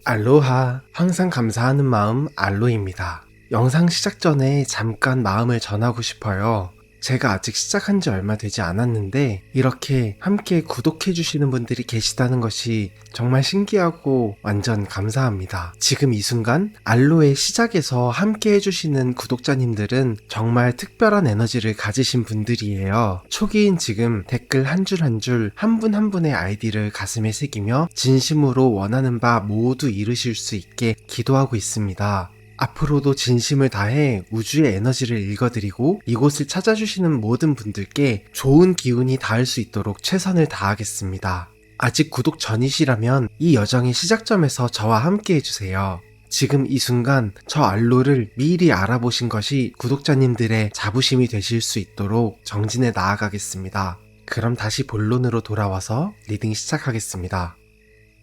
알로하, 항상 감사하는 마음 알로입니다. 영상 시작 전에 잠깐 마음을 전하고 싶어요. 제가 아직 시작한 지 얼마 되지 않았는데 이렇게 함께 구독해주시는 분들이 계시다는 것이 정말 신기하고 완전 감사합니다. 지금 이 순간 알로의 시작에서 함께 해주시는 구독자님들은 정말 특별한 에너지를 가지신 분들이에요. 초기인 지금 댓글 한 줄 한 줄 한 분 한 분의 아이디를 가슴에 새기며 진심으로 원하는 바 모두 이루실 수 있게 기도하고 있습니다. 앞으로도 진심을 다해 우주의 에너지를 읽어드리고 이곳을 찾아주시는 모든 분들께 좋은 기운이 닿을 수 있도록 최선을 다하겠습니다. 아직 구독 전이시라면 이 여정의 시작점에서 저와 함께 해주세요. 지금 이 순간 저 알로를 미리 알아보신 것이 구독자님들의 자부심이 되실 수 있도록 정진해 나아가겠습니다. 그럼 다시 본론으로 돌아와서 리딩 시작하겠습니다.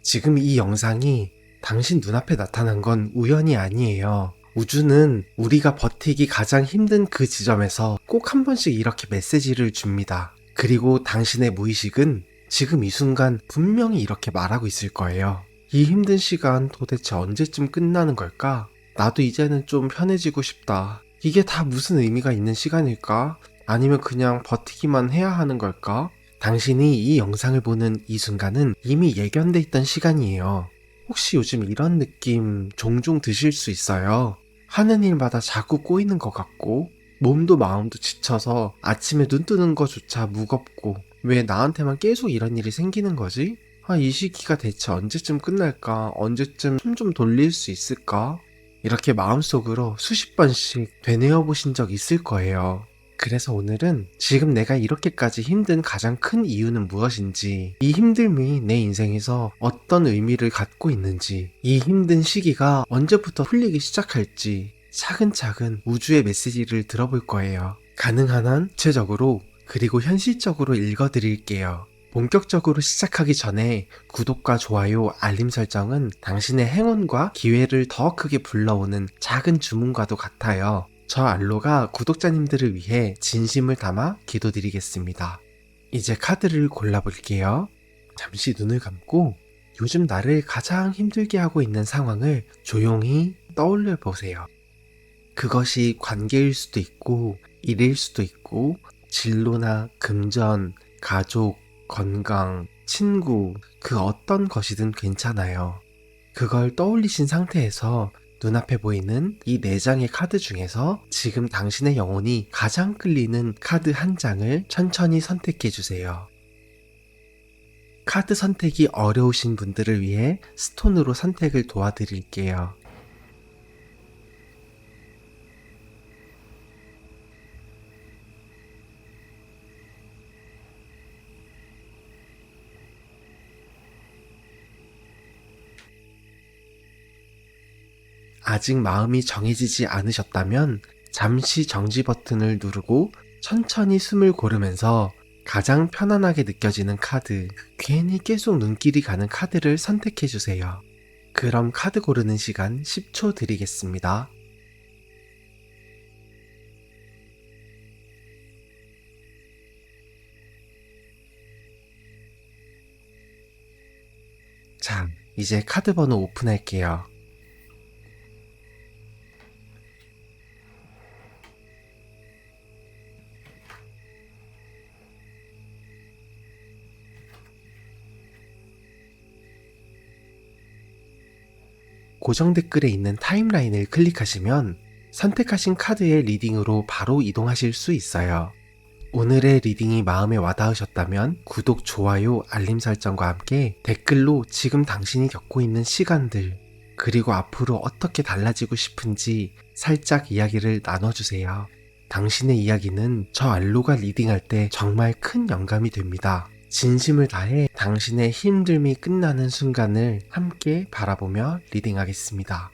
지금 이 영상이 당신 눈앞에 나타난 건 우연이 아니에요. 우주는 우리가 버티기 가장 힘든 그 지점에서 꼭 한 번씩 이렇게 메시지를 줍니다. 그리고 당신의 무의식은 지금 이 순간 분명히 이렇게 말하고 있을 거예요. 이 힘든 시간 도대체 언제쯤 끝나는 걸까? 나도 이제는 좀 편해지고 싶다. 이게 다 무슨 의미가 있는 시간일까? 아니면 그냥 버티기만 해야 하는 걸까? 당신이 이 영상을 보는 이 순간은 이미 예견돼 있던 시간이에요. 혹시 요즘 이런 느낌 종종 드실 수 있어요? 하는 일마다 자꾸 꼬이는 것 같고 몸도 마음도 지쳐서 아침에 눈 뜨는 것조차 무겁고 왜 나한테만 계속 이런 일이 생기는 거지? 이 시기가 대체 언제쯤 끝날까? 언제쯤 숨 좀 돌릴 수 있을까? 이렇게 마음속으로 수십 번씩 되뇌어 보신 적 있을 거예요. 그래서 오늘은 지금 내가 이렇게까지 힘든 가장 큰 이유는 무엇인지, 이 힘듦이 내 인생에서 어떤 의미를 갖고 있는지, 이 힘든 시기가 언제부터 풀리기 시작할지 차근차근 우주의 메시지를 들어볼 거예요. 가능한 한 구체적으로 그리고 현실적으로 읽어드릴게요. 본격적으로 시작하기 전에 구독과 좋아요, 알림 설정은 당신의 행운과 기회를 더 크게 불러오는 작은 주문과도 같아요. 저 알로가 구독자님들을 위해 진심을 담아 기도드리겠습니다. 이제 카드를 골라볼게요. 잠시 눈을 감고 요즘 나를 가장 힘들게 하고 있는 상황을 조용히 떠올려 보세요. 그것이 관계일 수도 있고 일일 수도 있고 진로나 금전, 가족, 건강, 친구, 그 어떤 것이든 괜찮아요. 그걸 떠올리신 상태에서 눈앞에 보이는 이 4장의 카드 중에서 지금 당신의 영혼이 가장 끌리는 카드 한 장을 천천히 선택해 주세요. 카드 선택이 어려우신 분들을 위해 스톤으로 선택을 도와드릴게요. 아직 마음이 정해지지 않으셨다면 잠시 정지 버튼을 누르고 천천히 숨을 고르면서 가장 편안하게 느껴지는 카드, 괜히 계속 눈길이 가는 카드를 선택해주세요. 그럼 카드 고르는 시간 10초 드리겠습니다. 자, 이제 카드 번호 오픈할게요. 고정 댓글에 있는 타임라인을 클릭하시면 선택하신 카드의 리딩으로 바로 이동하실 수 있어요. 오늘의 리딩이 마음에 와닿으셨다면 구독, 좋아요, 알림 설정과 함께 댓글로 지금 당신이 겪고 있는 시간들, 그리고 앞으로 어떻게 달라지고 싶은지 살짝 이야기를 나눠주세요. 당신의 이야기는 저 알로가 리딩할 때 정말 큰 영감이 됩니다. 진심을 다해 당신의 힘듦이 끝나는 순간을 함께 바라보며 리딩하겠습니다.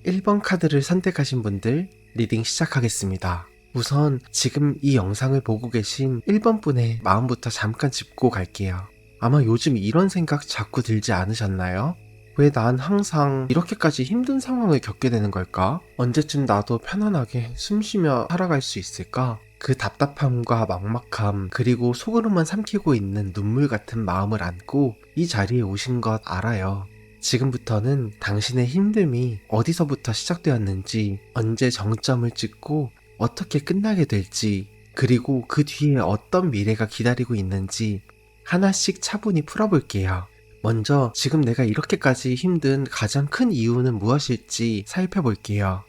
1번 카드를 선택하신 분들 리딩 시작하겠습니다. 우선 지금 이 영상을 보고 계신 1번 분의 마음부터 잠깐 짚고 갈게요. 아마 요즘 이런 생각 자꾸 들지 않으셨나요? 왜 난 항상 이렇게까지 힘든 상황을 겪게 되는 걸까? 언제쯤 나도 편안하게 숨 쉬며 살아갈 수 있을까? 그 답답함과 막막함, 그리고 속으로만 삼키고 있는 눈물 같은 마음을 안고 이 자리에 오신 것 알아요. 지금부터는 당신의 힘듦이 어디서부터 시작되었는지, 언제 정점을 찍고 어떻게 끝나게 될지, 그리고 그 뒤에 어떤 미래가 기다리고 있는지 하나씩 차분히 풀어볼게요. 먼저 지금 내가 이렇게까지 힘든 가장 큰 이유는 무엇일지 살펴볼게요.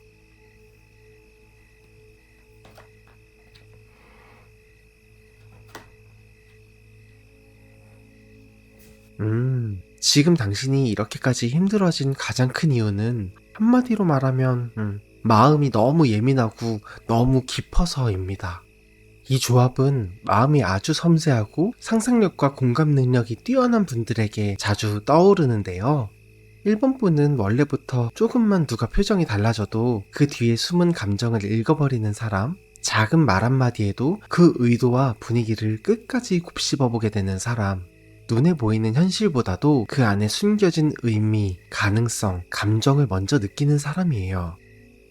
지금 당신이 이렇게까지 힘들어진 가장 큰 이유는 한마디로 말하면, 마음이 너무 예민하고 너무 깊어서입니다. 이 조합은 마음이 아주 섬세하고 상상력과 공감 능력이 뛰어난 분들에게 자주 떠오르는데요. 1번 분은 원래부터 조금만 누가 표정이 달라져도 그 뒤에 숨은 감정을 읽어버리는 사람, 작은 말 한마디에도 그 의도와 분위기를 끝까지 곱씹어보게 되는 사람, 눈에 보이는 현실보다도 그 안에 숨겨진 의미, 가능성, 감정을 먼저 느끼는 사람이에요.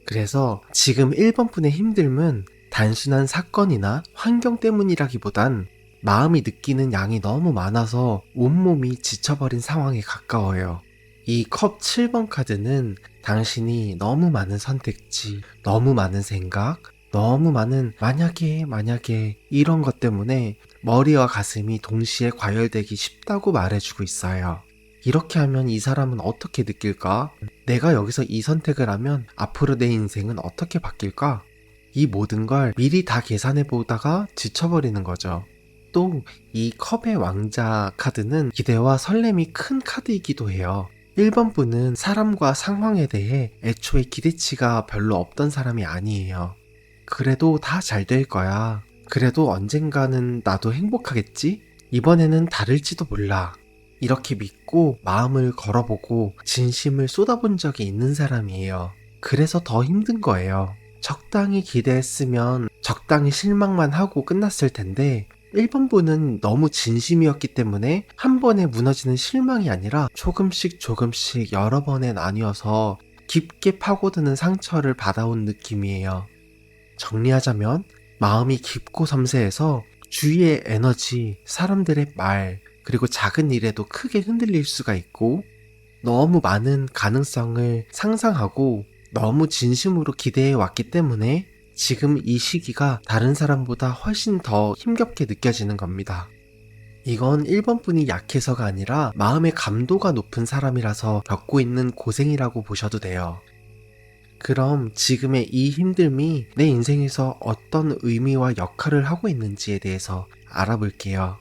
그래서 지금 1번 분의 힘듦은 단순한 사건이나 환경 때문이라기보단 마음이 느끼는 양이 너무 많아서 온몸이 지쳐버린 상황에 가까워요. 이 컵 7번 카드는 당신이 너무 많은 선택지, 너무 많은 생각, 너무 많은 만약에 이런 것 때문에 머리와 가슴이 동시에 과열되기 쉽다고 말해주고 있어요. 이렇게 하면 이 사람은 어떻게 느낄까? 내가 여기서 이 선택을 하면 앞으로 내 인생은 어떻게 바뀔까? 이 모든 걸 미리 다 계산해 보다가 지쳐버리는 거죠. 또 이 컵의 왕자 카드는 기대와 설렘이 큰 카드이기도 해요. 1번 분은 사람과 상황에 대해 애초에 기대치가 별로 없던 사람이 아니에요. 그래도 다 잘 될 거야. 그래도 언젠가는 나도 행복하겠지? 이번에는 다를지도 몰라. 이렇게 믿고 마음을 걸어보고 진심을 쏟아본 적이 있는 사람이에요. 그래서 더 힘든 거예요. 적당히 기대했으면 적당히 실망만 하고 끝났을 텐데 1번 분은 너무 진심이었기 때문에 한 번에 무너지는 실망이 아니라 조금씩 여러 번에 나뉘어서 깊게 파고드는 상처를 받아온 느낌이에요. 정리하자면 마음이 깊고 섬세해서 주위의 에너지, 사람들의 말, 그리고 작은 일에도 크게 흔들릴 수가 있고 너무 많은 가능성을 상상하고 너무 진심으로 기대해 왔기 때문에 지금 이 시기가 다른 사람보다 훨씬 더 힘겹게 느껴지는 겁니다. 이건 1번 분이 약해서가 아니라 마음의 감도가 높은 사람이라서 겪고 있는 고생이라고 보셔도 돼요. 그럼 지금의 이 힘듦이 내 인생에서 어떤 의미와 역할을 하고 있는지에 대해서 알아볼게요.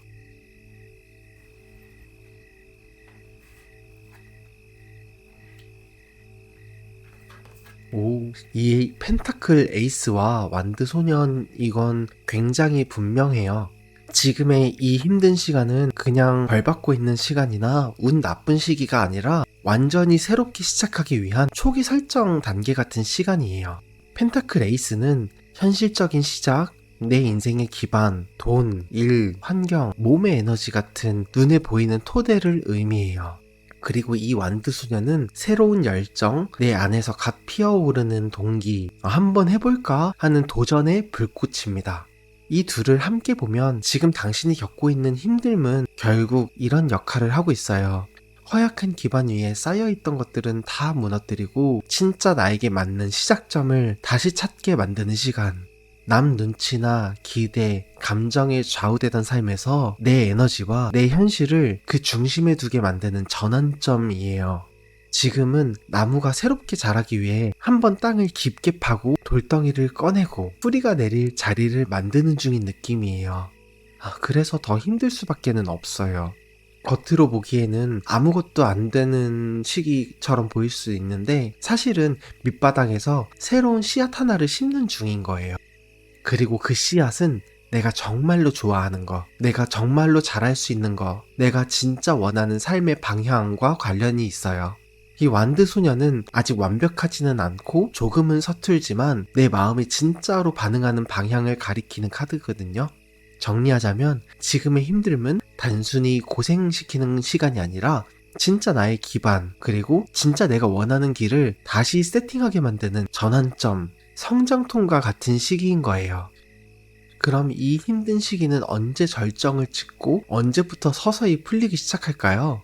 이 펜타클 에이스와 완드 소년 이건 굉장히 분명해요. 지금의 이 힘든 시간은 그냥 벌 받고 있는 시간이나 운 나쁜 시기가 아니라 완전히 새롭게 시작하기 위한 초기 설정 단계 같은 시간이에요. 펜타클 에이스는 현실적인 시작, 내 인생의 기반, 돈, 일, 환경, 몸의 에너지 같은 눈에 보이는 토대를 의미해요. 그리고 이 완드 소녀는 새로운 열정, 내 안에서 갓 피어오르는 동기, 한번 해볼까 하는 도전의 불꽃입니다. 이 둘을 함께 보면 지금 당신이 겪고 있는 힘듦은 결국 이런 역할을 하고 있어요. 허약한 기반 위에 쌓여있던 것들은 다 무너뜨리고 진짜 나에게 맞는 시작점을 다시 찾게 만드는 시간. 남 눈치나 기대, 감정에 좌우되던 삶에서 내 에너지와 내 현실을 그 중심에 두게 만드는 전환점이에요. 지금은 나무가 새롭게 자라기 위해 한번 땅을 깊게 파고 돌덩이를 꺼내고 뿌리가 내릴 자리를 만드는 중인 느낌이에요. 그래서 더 힘들 수밖에는 없어요. 겉으로 보기에는 아무것도 안 되는 시기처럼 보일 수 있는데 사실은 밑바닥에서 새로운 씨앗 하나를 심는 중인 거예요. 그리고 그 씨앗은 내가 정말로 좋아하는 거, 내가 정말로 잘할 수 있는 거, 내가 진짜 원하는 삶의 방향과 관련이 있어요. 이 완드 소녀는 아직 완벽하지는 않고 조금은 서툴지만 내 마음이 진짜로 반응하는 방향을 가리키는 카드거든요. 정리하자면 지금의 힘듦은 단순히 고생시키는 시간이 아니라 진짜 나의 기반, 그리고 진짜 내가 원하는 길을 다시 세팅하게 만드는 전환점, 성장통과 같은 시기인 거예요. 그럼 이 힘든 시기는 언제 절정을 찍고 언제부터 서서히 풀리기 시작할까요?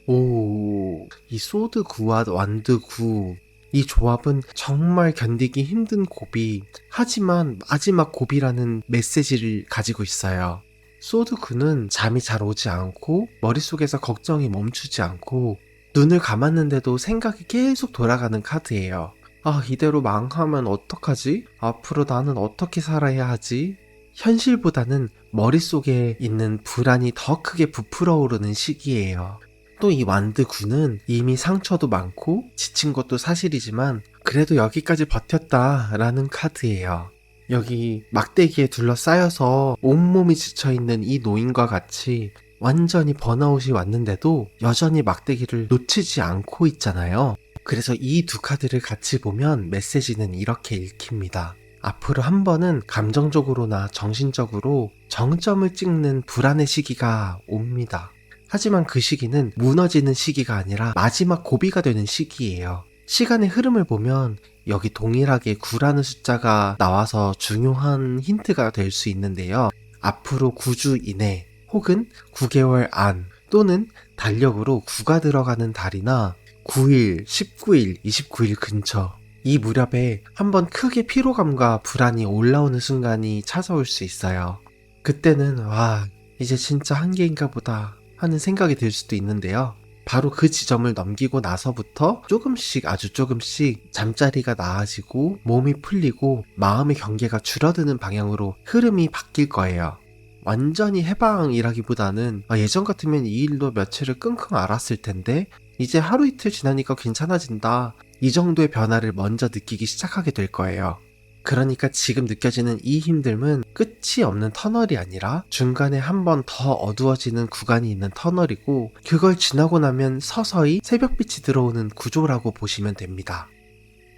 오, 이 소드 구와 완드 구. 이 조합은 정말 견디기 힘든 고비, 하지만 마지막 고비라는 메시지를 가지고 있어요. 소드 구는 잠이 잘 오지 않고, 머릿속에서 걱정이 멈추지 않고, 눈을 감았는데도 생각이 계속 돌아가는 카드예요. 아, 이대로 망하면 어떡하지? 앞으로 나는 어떻게 살아야 하지? 현실보다는 머릿속에 있는 불안이 더 크게 부풀어 오르는 시기예요. 또 이 완드군은 이미 상처도 많고 지친 것도 사실이지만 그래도 여기까지 버텼다라는 카드예요. 여기 막대기에 둘러싸여서 온몸이 지쳐있는 이 노인과 같이 완전히 번아웃이 왔는데도 여전히 막대기를 놓치지 않고 있잖아요. 그래서 이 두 카드를 같이 보면 메시지는 이렇게 읽힙니다. 앞으로 한 번은 감정적으로나 정신적으로 정점을 찍는 불안의 시기가 옵니다. 하지만 그 시기는 무너지는 시기가 아니라 마지막 고비가 되는 시기예요. 시간의 흐름을 보면 여기 동일하게 9라는 숫자가 나와서 중요한 힌트가 될 수 있는데요. 앞으로 9주 이내 혹은 9개월 안 또는 달력으로 9가 들어가는 달이나 9일, 19일, 29일 근처 이 무렵에 한번 크게 피로감과 불안이 올라오는 순간이 찾아올 수 있어요. 그때는 와, 이제 진짜 한계인가 보다 하는 생각이 들 수도 있는데요. 바로 그 지점을 넘기고 나서부터 조금씩 아주 조금씩 잠자리가 나아지고 몸이 풀리고 마음의 경계가 줄어드는 방향으로 흐름이 바뀔 거예요. 완전히 해방이라기보다는 예전 같으면 이 일도 며칠을 끙끙 앓았을 텐데 이제 하루 이틀 지나니까 괜찮아진다. 이 정도의 변화를 먼저 느끼기 시작하게 될 거예요. 그러니까 지금 느껴지는 이 힘듦은 끝이 없는 터널이 아니라 중간에 한 번 더 어두워지는 구간이 있는 터널이고 그걸 지나고 나면 서서히 새벽빛이 들어오는 구조라고 보시면 됩니다.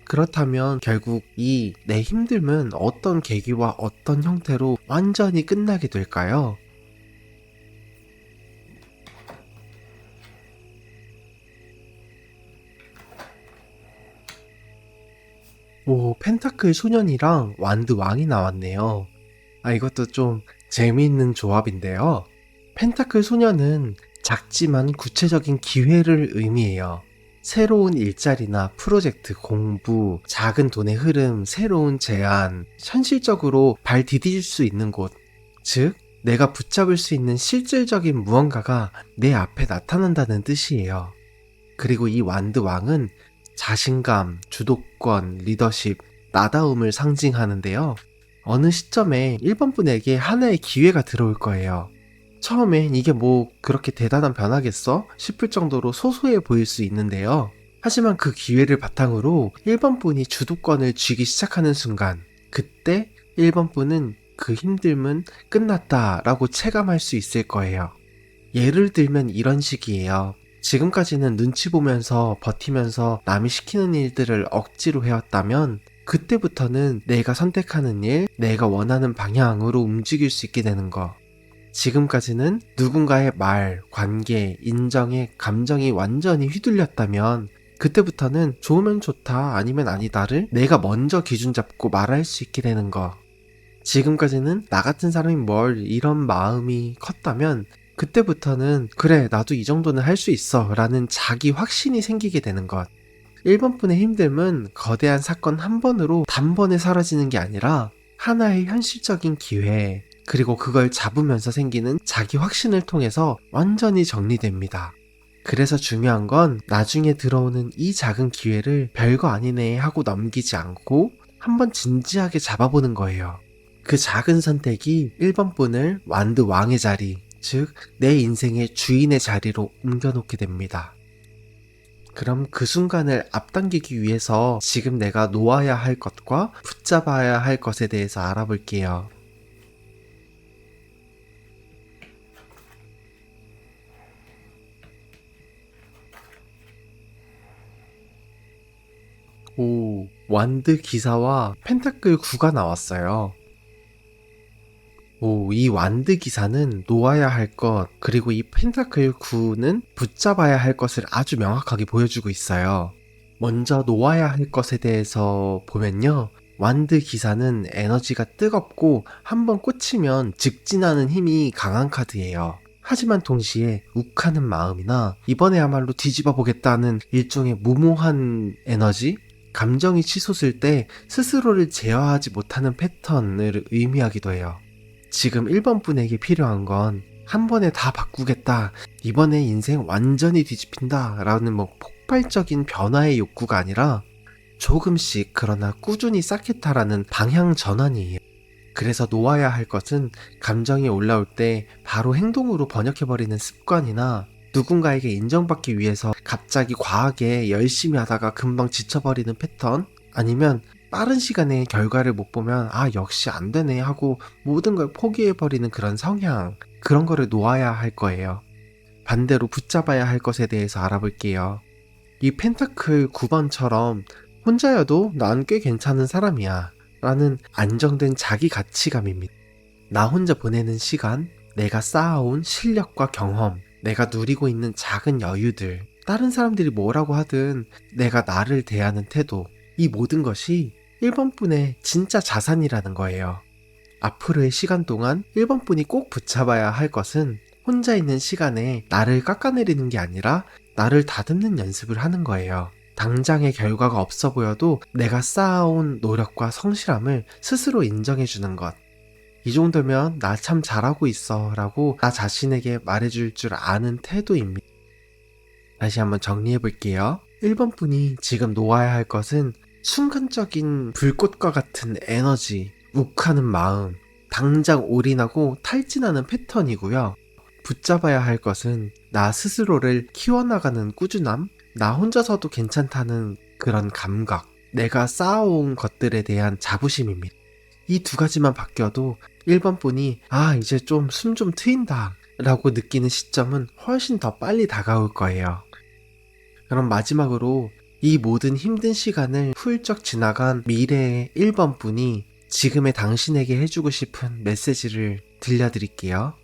그렇다면 결국 이 내 힘듦은 어떤 계기와 어떤 형태로 완전히 끝나게 될까요? 오, 펜타클 소년이랑 완드 왕이 나왔네요. 이것도 좀 재미있는 조합인데요. 펜타클 소년은 작지만 구체적인 기회를 의미해요. 새로운 일자리나 프로젝트, 공부, 작은 돈의 흐름, 새로운 제안, 현실적으로 발 디딜 수 있는 곳. 즉, 내가 붙잡을 수 있는 실질적인 무언가가 내 앞에 나타난다는 뜻이에요. 그리고 이 완드 왕은 자신감, 주도권, 리더십, 나다움을 상징하는데요. 어느 시점에 1번 분에게 하나의 기회가 들어올 거예요. 처음엔 이게 뭐 그렇게 대단한 변화겠어? 싶을 정도로 소소해 보일 수 있는데요. 하지만 그 기회를 바탕으로 1번 분이 주도권을 쥐기 시작하는 순간, 그때 1번 분은 그 힘듦은 끝났다라고 체감할 수 있을 거예요. 예를 들면 이런 식이에요. 지금까지는 눈치 보면서 버티면서 남이 시키는 일들을 억지로 해왔다면 그때부터는 내가 선택하는 일, 내가 원하는 방향으로 움직일 수 있게 되는 거. 지금까지는 누군가의 말, 관계, 인정에 감정이 완전히 휘둘렸다면 그때부터는 좋으면 좋다 아니면 아니다를 내가 먼저 기준 잡고 말할 수 있게 되는 거. 지금까지는 나 같은 사람이 뭘 이런 마음이 컸다면 그때부터는 그래 나도 이 정도는 할 수 있어 라는 자기 확신이 생기게 되는 것. 1번 분의 힘듦은 거대한 사건 한 번으로 단번에 사라지는 게 아니라 하나의 현실적인 기회, 그리고 그걸 잡으면서 생기는 자기 확신을 통해서 완전히 정리됩니다. 그래서 중요한 건 나중에 들어오는 이 작은 기회를 별거 아니네 하고 넘기지 않고 한번 진지하게 잡아보는 거예요. 그 작은 선택이 1번 분을 완드 왕의 자리, 즉 내 인생의 주인의 자리로 옮겨놓게 됩니다. 그럼 그 순간을 앞당기기 위해서 지금 내가 놓아야 할 것과 붙잡아야 할 것에 대해서 알아볼게요. 오, 완드 기사와 펜타클 9가 나왔어요. 이 완드 기사는 놓아야 할 것, 그리고 이 펜타클 9는 붙잡아야 할 것을 아주 명확하게 보여주고 있어요. 먼저 놓아야 할 것에 대해서 보면요. 완드 기사는 에너지가 뜨겁고 한번 꽂히면 직진하는 힘이 강한 카드예요. 하지만 동시에 욱하는 마음이나 이번에야말로 뒤집어 보겠다는 일종의 무모한 에너지? 감정이 치솟을 때 스스로를 제어하지 못하는 패턴을 의미하기도 해요. 지금 1번 분에게 필요한 건 한 번에 다 바꾸겠다, 이번에 인생 완전히 뒤집힌다 라는 폭발적인 변화의 욕구가 아니라 조금씩 그러나 꾸준히 쌓겠다라는 방향 전환이에요. 그래서 놓아야 할 것은 감정이 올라올 때 바로 행동으로 번역해버리는 습관이나 누군가에게 인정받기 위해서 갑자기 과하게 열심히 하다가 금방 지쳐버리는 패턴, 아니면 빠른 시간에 결과를 못 보면 역시 안 되네 하고 모든 걸 포기해버리는 그런 성향, 그런 거를 놓아야 할 거예요. 반대로 붙잡아야 할 것에 대해서 알아볼게요. 이 펜타클 9번처럼 혼자여도 난 꽤 괜찮은 사람이야 라는 안정된 자기 가치감입니다. 나 혼자 보내는 시간, 내가 쌓아온 실력과 경험, 내가 누리고 있는 작은 여유들, 다른 사람들이 뭐라고 하든 내가 나를 대하는 태도, 이 모든 것이 1번 분의 진짜 자산이라는 거예요. 앞으로의 시간 동안 1번 분이 꼭 붙잡아야 할 것은 혼자 있는 시간에 나를 깎아내리는 게 아니라 나를 다듬는 연습을 하는 거예요. 당장의 결과가 없어 보여도 내가 쌓아온 노력과 성실함을 스스로 인정해주는 것. 이 정도면 나 참 잘하고 있어 라고 나 자신에게 말해줄 줄 아는 태도입니다. 다시 한번 정리해 볼게요. 1번 분이 지금 놓아야 할 것은 순간적인 불꽃과 같은 에너지, 욱하는 마음, 당장 올인하고 탈진하는 패턴이고요. 붙잡아야 할 것은 나 스스로를 키워나가는 꾸준함, 나 혼자서도 괜찮다는 그런 감각, 내가 쌓아온 것들에 대한 자부심입니다. 이 두 가지만 바뀌어도 1번 분이 이제 좀 숨 좀 트인다 라고 느끼는 시점은 훨씬 더 빨리 다가올 거예요. 그럼 마지막으로 이 모든 힘든 시간을 훌쩍 지나간 미래의 1번 분이 지금의 당신에게 해주고 싶은 메시지를 들려드릴게요.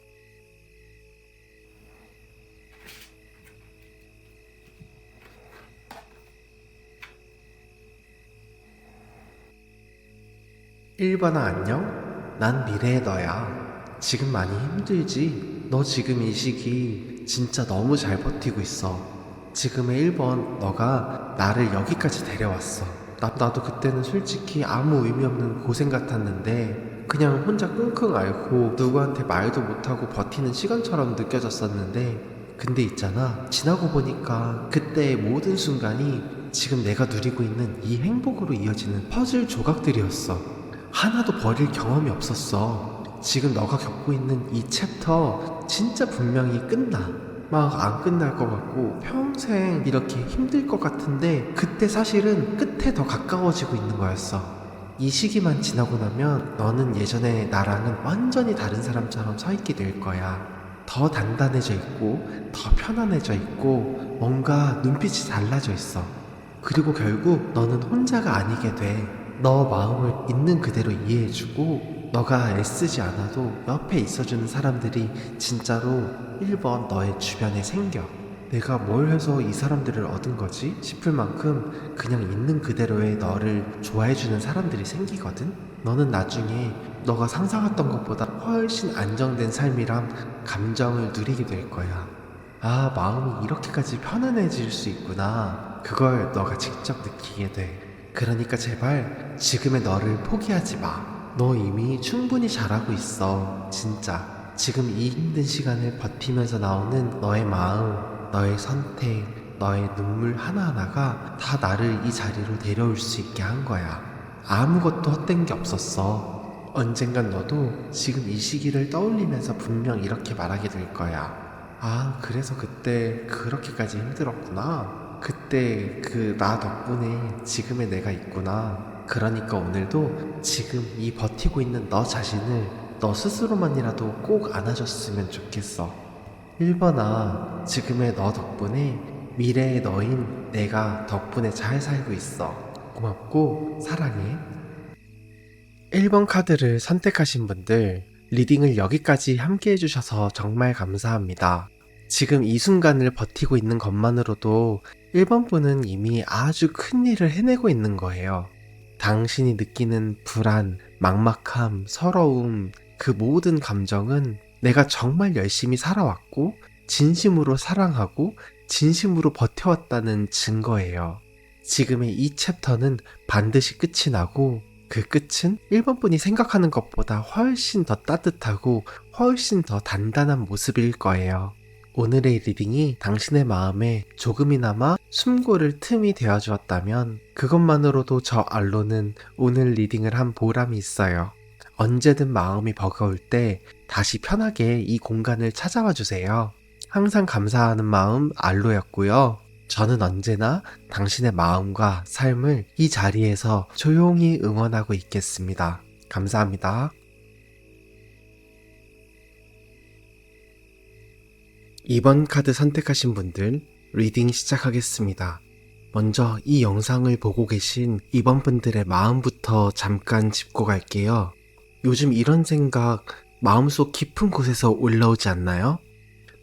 (1번아) 안녕? 난 미래의 너야. 지금 많이 힘들지? 너 지금 이 시기 진짜 너무 잘 버티고 있어. 지금의 1번 너가 나를 여기까지 데려왔어. 나도 그때는 솔직히 아무 의미 없는 고생 같았는데 그냥 혼자 끙끙 앓고 누구한테 말도 못하고 버티는 시간처럼 느껴졌었는데, 근데 있잖아, 지나고 보니까 그때의 모든 순간이 지금 내가 누리고 있는 이 행복으로 이어지는 퍼즐 조각들이었어. 하나도 버릴 경험이 없었어. 지금 너가 겪고 있는 이 챕터 진짜 분명히 끝나. 막 안 끝날 것 같고 평생 이렇게 힘들 것 같은데 그때 사실은 끝에 더 가까워지고 있는 거였어. 이 시기만 지나고 나면 너는 예전에 나랑은 완전히 다른 사람처럼 서 있게 될 거야. 더 단단해져 있고 더 편안해져 있고 뭔가 눈빛이 달라져 있어. 그리고 결국 너는 혼자가 아니게 돼. 너 마음을 있는 그대로 이해해주고 너가 애쓰지 않아도 옆에 있어주는 사람들이 진짜로 1번 너의 주변에 생겨. 내가 뭘 해서 이 사람들을 얻은 거지? 싶을 만큼 그냥 있는 그대로의 너를 좋아해주는 사람들이 생기거든? 너는 나중에 너가 상상했던 것보다 훨씬 안정된 삶이랑 감정을 누리게 될 거야. 마음이 이렇게까지 편안해질 수 있구나. 그걸 너가 직접 느끼게 돼. 그러니까 제발 지금의 너를 포기하지 마. 너 이미 충분히 잘하고 있어. 진짜. 지금 이 힘든 시간을 버티면서 나오는 너의 마음, 너의 선택, 너의 눈물 하나하나가 다 나를 이 자리로 데려올 수 있게 한 거야. 아무것도 헛된 게 없었어. 언젠간 너도 지금 이 시기를 떠올리면서 분명 이렇게 말하게 될 거야. 그래서 그때 그렇게까지 힘들었구나. 그때 그 나 덕분에 지금의 내가 있구나. 그러니까 오늘도 지금 이 버티고 있는 너 자신을 너 스스로만이라도 꼭 안아줬으면 좋겠어. 1번아, 지금의 너 덕분에 미래의 너인 내가 덕분에 잘 살고 있어. 고맙고 사랑해. 1번 카드를 선택하신 분들, 리딩을 여기까지 함께 해주셔서 정말 감사합니다. 지금 이 순간을 버티고 있는 것만으로도 1번 분은 이미 아주 큰 일을 해내고 있는 거예요. 당신이 느끼는 불안, 막막함, 서러움, 그 모든 감정은 내가 정말 열심히 살아왔고 진심으로 사랑하고 진심으로 버텨왔다는 증거예요. 지금의 이 챕터는 반드시 끝이 나고 그 끝은 1번 분이 생각하는 것보다 훨씬 더 따뜻하고 훨씬 더 단단한 모습일 거예요. 오늘의 리딩이 당신의 마음에 조금이나마 숨고를 틈이 되어주었다면 그것만으로도 저 알로는 오늘 리딩을 한 보람이 있어요. 언제든 마음이 버거울 때 다시 편하게 이 공간을 찾아와 주세요. 항상 감사하는 마음 알로였고요. 저는 언제나 당신의 마음과 삶을 이 자리에서 조용히 응원하고 있겠습니다. 감사합니다. 2번 카드 선택하신 분들 리딩 시작하겠습니다. 먼저 이 영상을 보고 계신 2번 분들의 마음부터 잠깐 짚고 갈게요. 요즘 이런 생각 마음속 깊은 곳에서 올라오지 않나요?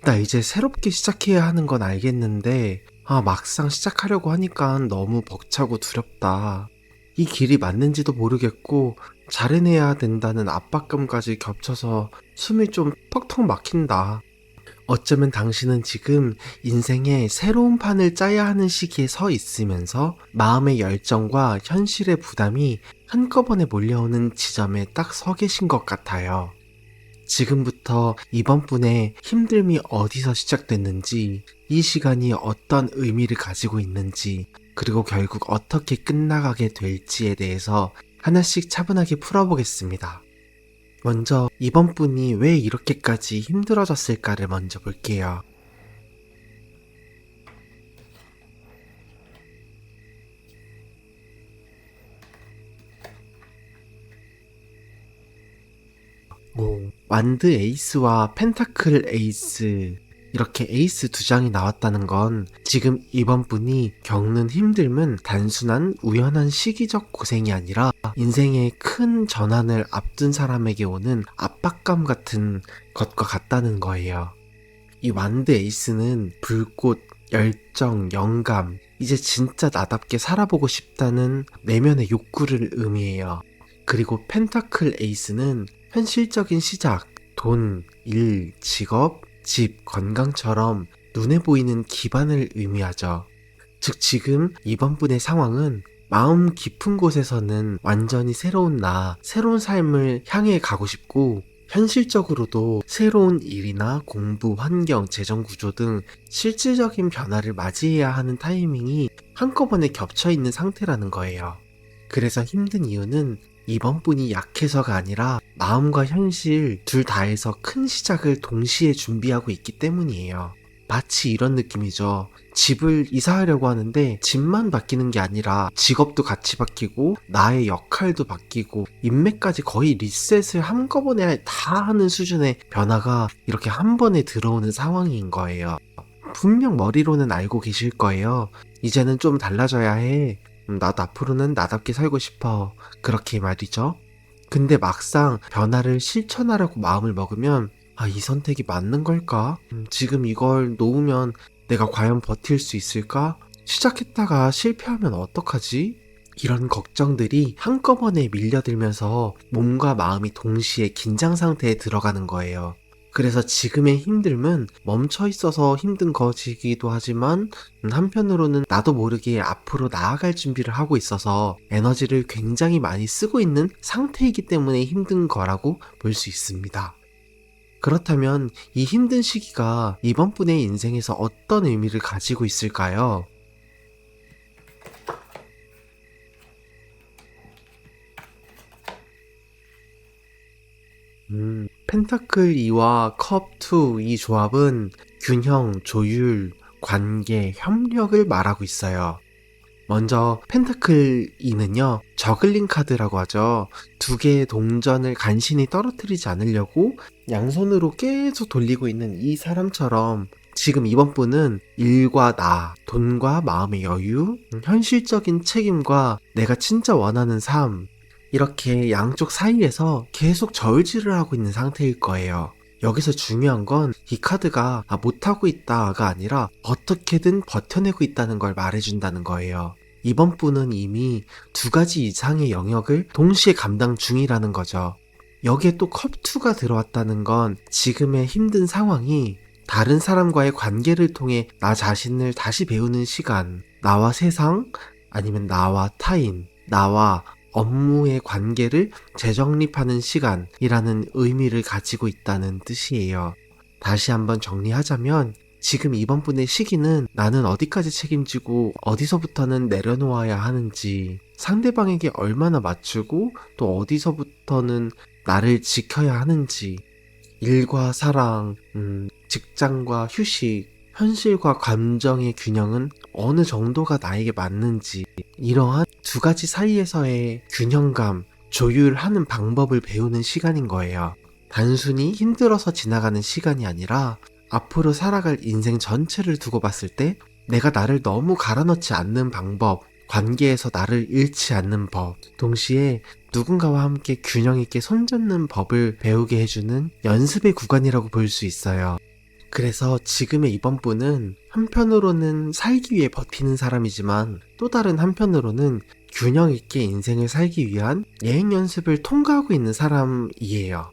나 이제 새롭게 시작해야 하는 건 알겠는데 막상 시작하려고 하니까 너무 벅차고 두렵다. 이 길이 맞는지도 모르겠고 잘 해내야 된다는 압박감까지 겹쳐서 숨이 좀 턱턱 막힌다. 어쩌면 당신은 지금 인생의 새로운 판을 짜야 하는 시기에 서 있으면서 마음의 열정과 현실의 부담이 한꺼번에 몰려오는 지점에 딱 서 계신 것 같아요. 지금부터 이번 분의 힘듦이 어디서 시작됐는지, 이 시간이 어떤 의미를 가지고 있는지, 그리고 결국 어떻게 끝나가게 될지에 대해서 하나씩 차분하게 풀어보겠습니다. 먼저 이번 분이 왜 이렇게까지 힘들어졌을까를 먼저 볼게요. 완드 에이스와 펜타클 에이스, 이렇게 에이스 두 장이 나왔다는 건 지금 이번 분이 겪는 힘듦은 단순한 우연한 시기적 고생이 아니라 인생의 큰 전환을 앞둔 사람에게 오는 압박감 같은 것과 같다는 거예요. 이 완드 에이스는 불꽃, 열정, 영감, 이제 진짜 나답게 살아보고 싶다는 내면의 욕구를 의미해요. 그리고 펜타클 에이스는 현실적인 시작, 돈, 일, 직업, 집, 건강처럼 눈에 보이는 기반을 의미하죠. 즉 지금 이번 분의 상황은 마음 깊은 곳에서는 완전히 새로운 나, 새로운 삶을 향해 가고 싶고 현실적으로도 새로운 일이나 공부, 환경, 재정 구조 등 실질적인 변화를 맞이해야 하는 타이밍이 한꺼번에 겹쳐 있는 상태라는 거예요. 그래서 힘든 이유는 이번 분이 약해서가 아니라 마음과 현실 둘 다에서 큰 시작을 동시에 준비하고 있기 때문이에요. 마치 이런 느낌이죠. 집을 이사하려고 하는데 집만 바뀌는 게 아니라 직업도 같이 바뀌고 나의 역할도 바뀌고 인맥까지 거의 리셋을 한꺼번에 다 하는 수준의 변화가 이렇게 한 번에 들어오는 상황인 거예요. 분명 머리로는 알고 계실 거예요. 이제는 좀 달라져야 해. 나도 앞으로는 나답게 살고 싶어. 그렇게 말이죠. 근데 막상 변화를 실천하려고 마음을 먹으면 이 선택이 맞는 걸까? 지금 이걸 놓으면 내가 과연 버틸 수 있을까? 시작했다가 실패하면 어떡하지? 이런 걱정들이 한꺼번에 밀려들면서 몸과 마음이 동시에 긴장 상태에 들어가는 거예요. 그래서 지금의 힘듦은 멈춰 있어서 힘든 것이기도 하지만 한편으로는 나도 모르게 앞으로 나아갈 준비를 하고 있어서 에너지를 굉장히 많이 쓰고 있는 상태이기 때문에 힘든 거라고 볼 수 있습니다. 그렇다면 이 힘든 시기가 이번 분의 인생에서 어떤 의미를 가지고 있을까요? 펜타클 2와 컵 2 이 조합은 균형, 조율, 관계, 협력을 말하고 있어요. 먼저 펜타클 2는요, 저글링 카드라고 하죠. 두 개의 동전을 간신히 떨어뜨리지 않으려고 양손으로 계속 돌리고 있는 이 사람처럼 지금 이번 분은 일과 나, 돈과 마음의 여유, 현실적인 책임과 내가 진짜 원하는 삶, 이렇게 양쪽 사이에서 계속 저울질을 하고 있는 상태일 거예요. 여기서 중요한 건 이 카드가 못하고 있다가 아니라 어떻게든 버텨내고 있다는 걸 말해준다는 거예요. 이번 분은 이미 2가지 이상의 영역을 동시에 감당 중이라는 거죠. 여기에 또 컵2가 들어왔다는 건 지금의 힘든 상황이 다른 사람과의 관계를 통해 나 자신을 다시 배우는 시간, 나와 세상, 아니면 나와 타인, 나와 업무의 관계를 재정립하는 시간이라는 의미를 가지고 있다는 뜻이에요. 다시 한번 정리하자면 지금 이번 분의 시기는 나는 어디까지 책임지고 어디서부터는 내려놓아야 하는지, 상대방에게 얼마나 맞추고 또 어디서부터는 나를 지켜야 하는지, 일과 사랑, 직장과 휴식, 현실과 감정의 균형은 어느 정도가 나에게 맞는지, 이러한 2가지 사이에서의 균형감, 조율하는 방법을 배우는 시간인 거예요. 단순히 힘들어서 지나가는 시간이 아니라 앞으로 살아갈 인생 전체를 두고 봤을 때 내가 나를 너무 갈아넣지 않는 방법, 관계에서 나를 잃지 않는 법, 동시에 누군가와 함께 균형 있게 손잡는 법을 배우게 해주는 연습의 구간이라고 볼 수 있어요. 그래서 지금의 이번 분은 한편으로는 살기 위해 버티는 사람이지만 또 다른 한편으로는 균형 있게 인생을 살기 위한 예행 연습을 통과하고 있는 사람이에요.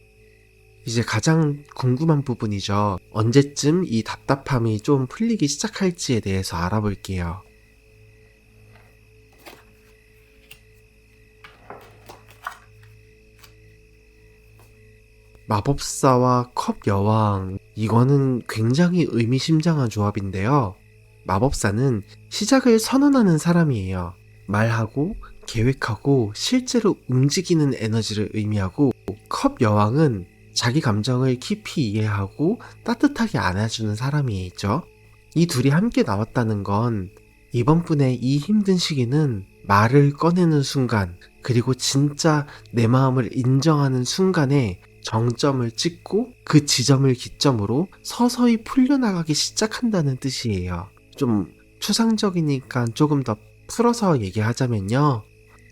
이제 가장 궁금한 부분이죠. 언제쯤 이 답답함이 좀 풀리기 시작할지에 대해서 알아볼게요. 마법사와 컵 여왕, 이거는 굉장히 의미심장한 조합인데요. 마법사는 시작을 선언하는 사람이에요. 말하고 계획하고 실제로 움직이는 에너지를 의미하고, 컵 여왕은 자기 감정을 깊이 이해하고 따뜻하게 안아주는 사람이죠. 이 둘이 함께 나왔다는 건 이번 분의 이 힘든 시기는 말을 꺼내는 순간, 그리고 진짜 내 마음을 인정하는 순간에 정점을 찍고 그 지점을 기점으로 서서히 풀려나가기 시작한다는 뜻이에요. 좀 추상적이니까 조금 더 풀어서 얘기하자면요.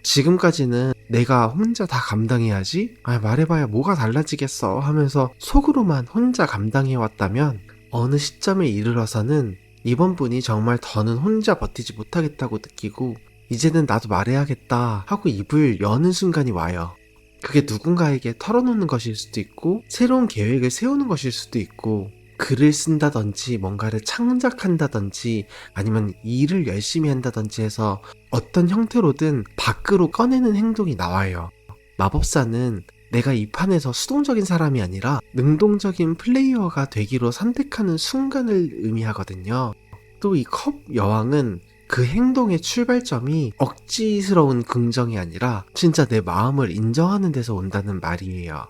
지금까지는 내가 혼자 다 감당해야지? 말해봐야 뭐가 달라지겠어 하면서 속으로만 혼자 감당해왔다면 어느 시점에 이르러서는 이번 분이 정말 더는 혼자 버티지 못하겠다고 느끼고 이제는 나도 말해야겠다 하고 입을 여는 순간이 와요. 그게 누군가에게 털어놓는 것일 수도 있고 새로운 계획을 세우는 것일 수도 있고 글을 쓴다든지 뭔가를 창작한다든지 아니면 일을 열심히 한다든지 해서 어떤 형태로든 밖으로 꺼내는 행동이 나와요. 마법사는 내가 이 판에서 수동적인 사람이 아니라 능동적인 플레이어가 되기로 선택하는 순간을 의미하거든요. 또 이 컵 여왕은 그 행동의 출발점이 억지스러운 긍정이 아니라 진짜 내 마음을 인정하는 데서 온다는 말이에요.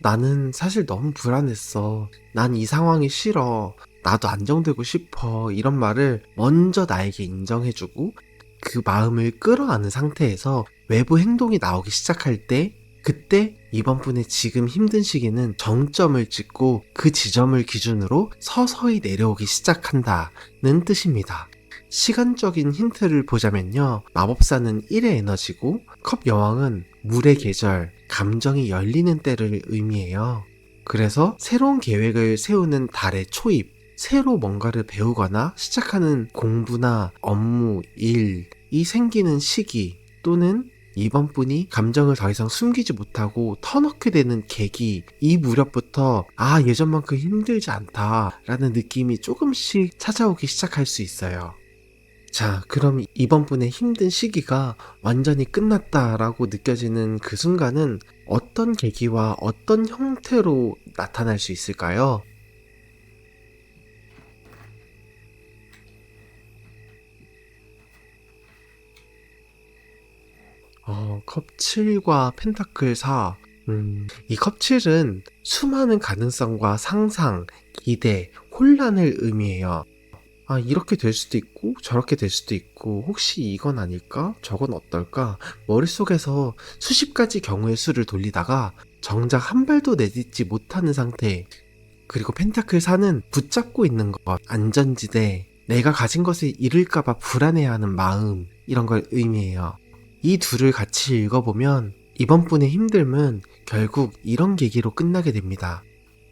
나는 사실 너무 불안했어. 난 이 상황이 싫어. 나도 안정되고 싶어. 이런 말을 먼저 나에게 인정해주고 그 마음을 끌어안은 상태에서 외부 행동이 나오기 시작할 때, 그때 이번 분의 지금 힘든 시기는 정점을 찍고 그 지점을 기준으로 서서히 내려오기 시작한다는 뜻입니다. 시간적인 힌트를 보자면요. 마법사는 1의 에너지고 컵 여왕은 물의 계절, 감정이 열리는 때를 의미해요. 그래서 새로운 계획을 세우는 달의 초입, 새로 뭔가를 배우거나 시작하는 공부나 업무, 일이 생기는 시기, 또는 이번 분이 감정을 더 이상 숨기지 못하고 터놓게 되는 계기, 이 무렵부터 예전만큼 힘들지 않다 라는 느낌이 조금씩 찾아오기 시작할 수 있어요. 자, 그럼 이번 분의 힘든 시기가 완전히 끝났다라고 느껴지는 그 순간은 어떤 계기와 어떤 형태로 나타날 수 있을까요? 컵 7과 펜타클 4. 이 컵 7은 수많은 가능성과 상상, 기대, 혼란을 의미해요. 이렇게 될 수도 있고 저렇게 될 수도 있고 혹시 이건 아닐까? 저건 어떨까? 머릿속에서 수십 가지 경우의 수를 돌리다가 정작 한 발도 내딛지 못하는 상태. 그리고 펜타클 4는 붙잡고 있는 것, 안전지대, 내가 가진 것을 잃을까봐 불안해하는 마음, 이런 걸 의미해요. 이 둘을 같이 읽어보면 이번 분의 힘듦은 결국 이런 계기로 끝나게 됩니다.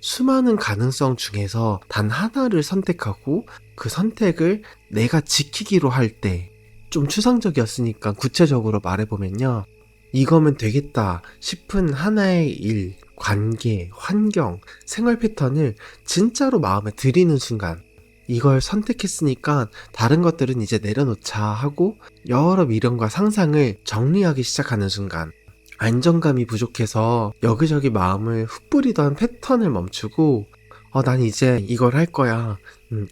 수많은 가능성 중에서 단 하나를 선택하고 그 선택을 내가 지키기로 할 때, 좀 추상적이었으니까 구체적으로 말해보면요. 이거면 되겠다 싶은 하나의 일, 관계, 환경, 생활 패턴을 진짜로 마음에 들이는 순간, 이걸 선택했으니까 다른 것들은 이제 내려놓자 하고 여러 미련과 상상을 정리하기 시작하는 순간, 안정감이 부족해서 여기저기 마음을 흩뿌리던 패턴을 멈추고 난 이제 이걸 할 거야,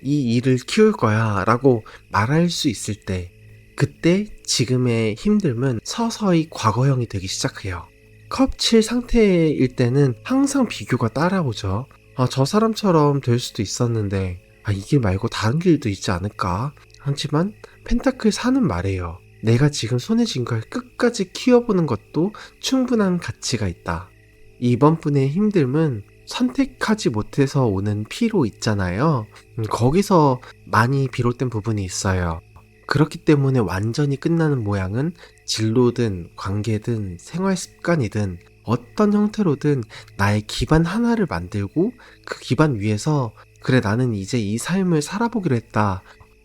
이 일을 키울 거야 라고 말할 수 있을 때, 그때 지금의 힘듦은 서서히 과거형이 되기 시작해요. 컵칠 상태일 때는 항상 비교가 따라오죠. 저 사람처럼 될 수도 있었는데 이 길 말고 다른 길도 있지 않을까? 하지만 펜타클 4는 말해요. 내가 지금 손에 쥔 걸 끝까지 키워보는 것도 충분한 가치가 있다. 이번 분의 힘듦은 선택하지 못해서 오는 피로 있잖아요. 거기서 많이 비롯된 부분이 있어요. 그렇기 때문에 완전히 끝나는 모양은 진로든 관계든 생활 습관이든 어떤 형태로든 나의 기반 하나를 만들고 그 기반 위에서 그래, 나는 이제 이 삶을 살아보기로 했다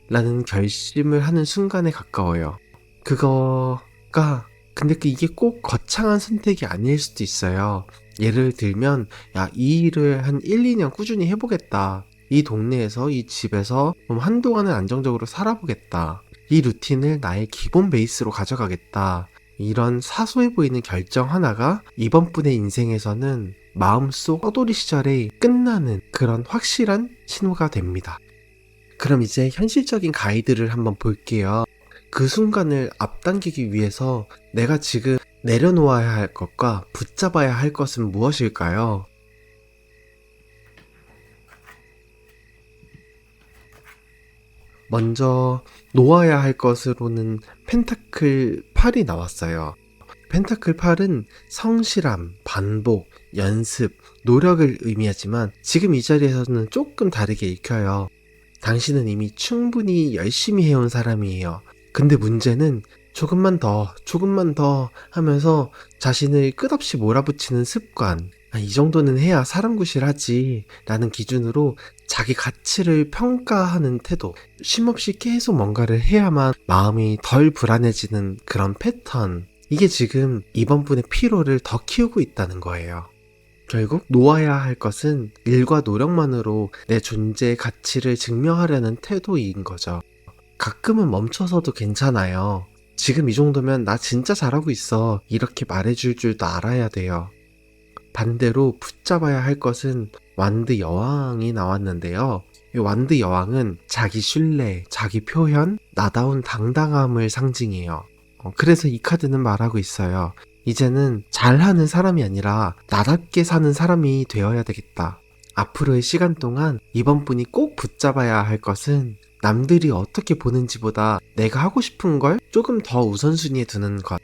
라는 결심을 하는 순간에 가까워요. 근데 이게 꼭 거창한 선택이 아닐 수도 있어요. 예를 들면 이 일을 한 1, 2년 꾸준히 해보겠다. 이 동네에서, 이 집에서 한동안은 안정적으로 살아보겠다. 이 루틴을 나의 기본 베이스로 가져가겠다. 이런 사소해 보이는 결정 하나가 이번 분의 인생에서는 마음속 떠돌이 시절에 끝나는 그런 확실한 신호가 됩니다. 그럼 이제 현실적인 가이드를 한번 볼게요. 그 순간을 앞당기기 위해서 내가 지금 내려놓아야 할 것과 붙잡아야 할 것은 무엇일까요? 먼저 놓아야 할 것으로는 펜타클 8이 나왔어요. 펜타클 8은 성실함, 반복, 연습, 노력을 의미하지만 지금 이 자리에서는 조금 다르게 읽혀요. 당신은 이미 충분히 열심히 해온 사람이에요. 근데 문제는 조금만 더 하면서 자신을 끝없이 몰아붙이는 습관, 이 정도는 해야 사람 구실하지 라는 기준으로 자기 가치를 평가하는 태도, 쉼없이 계속 뭔가를 해야만 마음이 덜 불안해지는 그런 패턴, 이게 지금 이번 분의 피로를 더 키우고 있다는 거예요. 결국 놓아야 할 것은 일과 노력만으로 내 존재의 가치를 증명하려는 태도인 거죠. 가끔은 멈춰서도 괜찮아요. 지금 이 정도면 나 진짜 잘하고 있어 이렇게 말해줄 줄도 알아야 돼요. 반대로 붙잡아야 할 것은 완드 여왕이 나왔는데요. 이 완드 여왕은 자기 신뢰, 자기 표현, 나다운 당당함을 상징해요. 그래서 이 카드는 말하고 있어요. 이제는 잘하는 사람이 아니라 나답게 사는 사람이 되어야 되겠다. 앞으로의 시간 동안 이번 분이 꼭 붙잡아야 할 것은 남들이 어떻게 보는지보다 내가 하고 싶은 걸 조금 더 우선순위에 두는 것.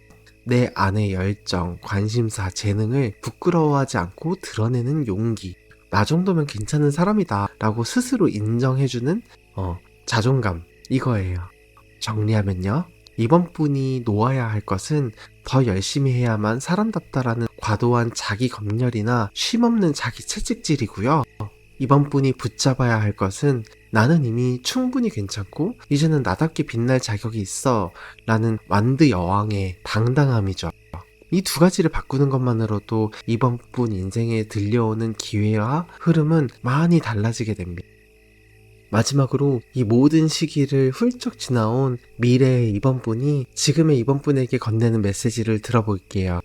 내 안의 열정, 관심사, 재능을 부끄러워하지 않고 드러내는 용기. 나 정도면 괜찮은 사람이다 라고 스스로 인정해주는 자존감, 이거예요. 정리하면요, 이번 분이 놓아야 할 것은 더 열심히 해야만 사람답다라는 과도한 자기 검열이나 쉼없는 자기 채찍질이고요. 이번 분이 붙잡아야 할 것은 나는 이미 충분히 괜찮고 이제는 나답게 빛날 자격이 있어 라는 완드 여왕의 당당함이죠. 이 두 가지를 바꾸는 것만으로도 이번 분 인생에 들려오는 기회와 흐름은 많이 달라지게 됩니다. 마지막으로 이 모든 시기를 훌쩍 지나온 미래의 이번 분이 지금의 이번 분에게 건네는 메시지를 들어볼게요.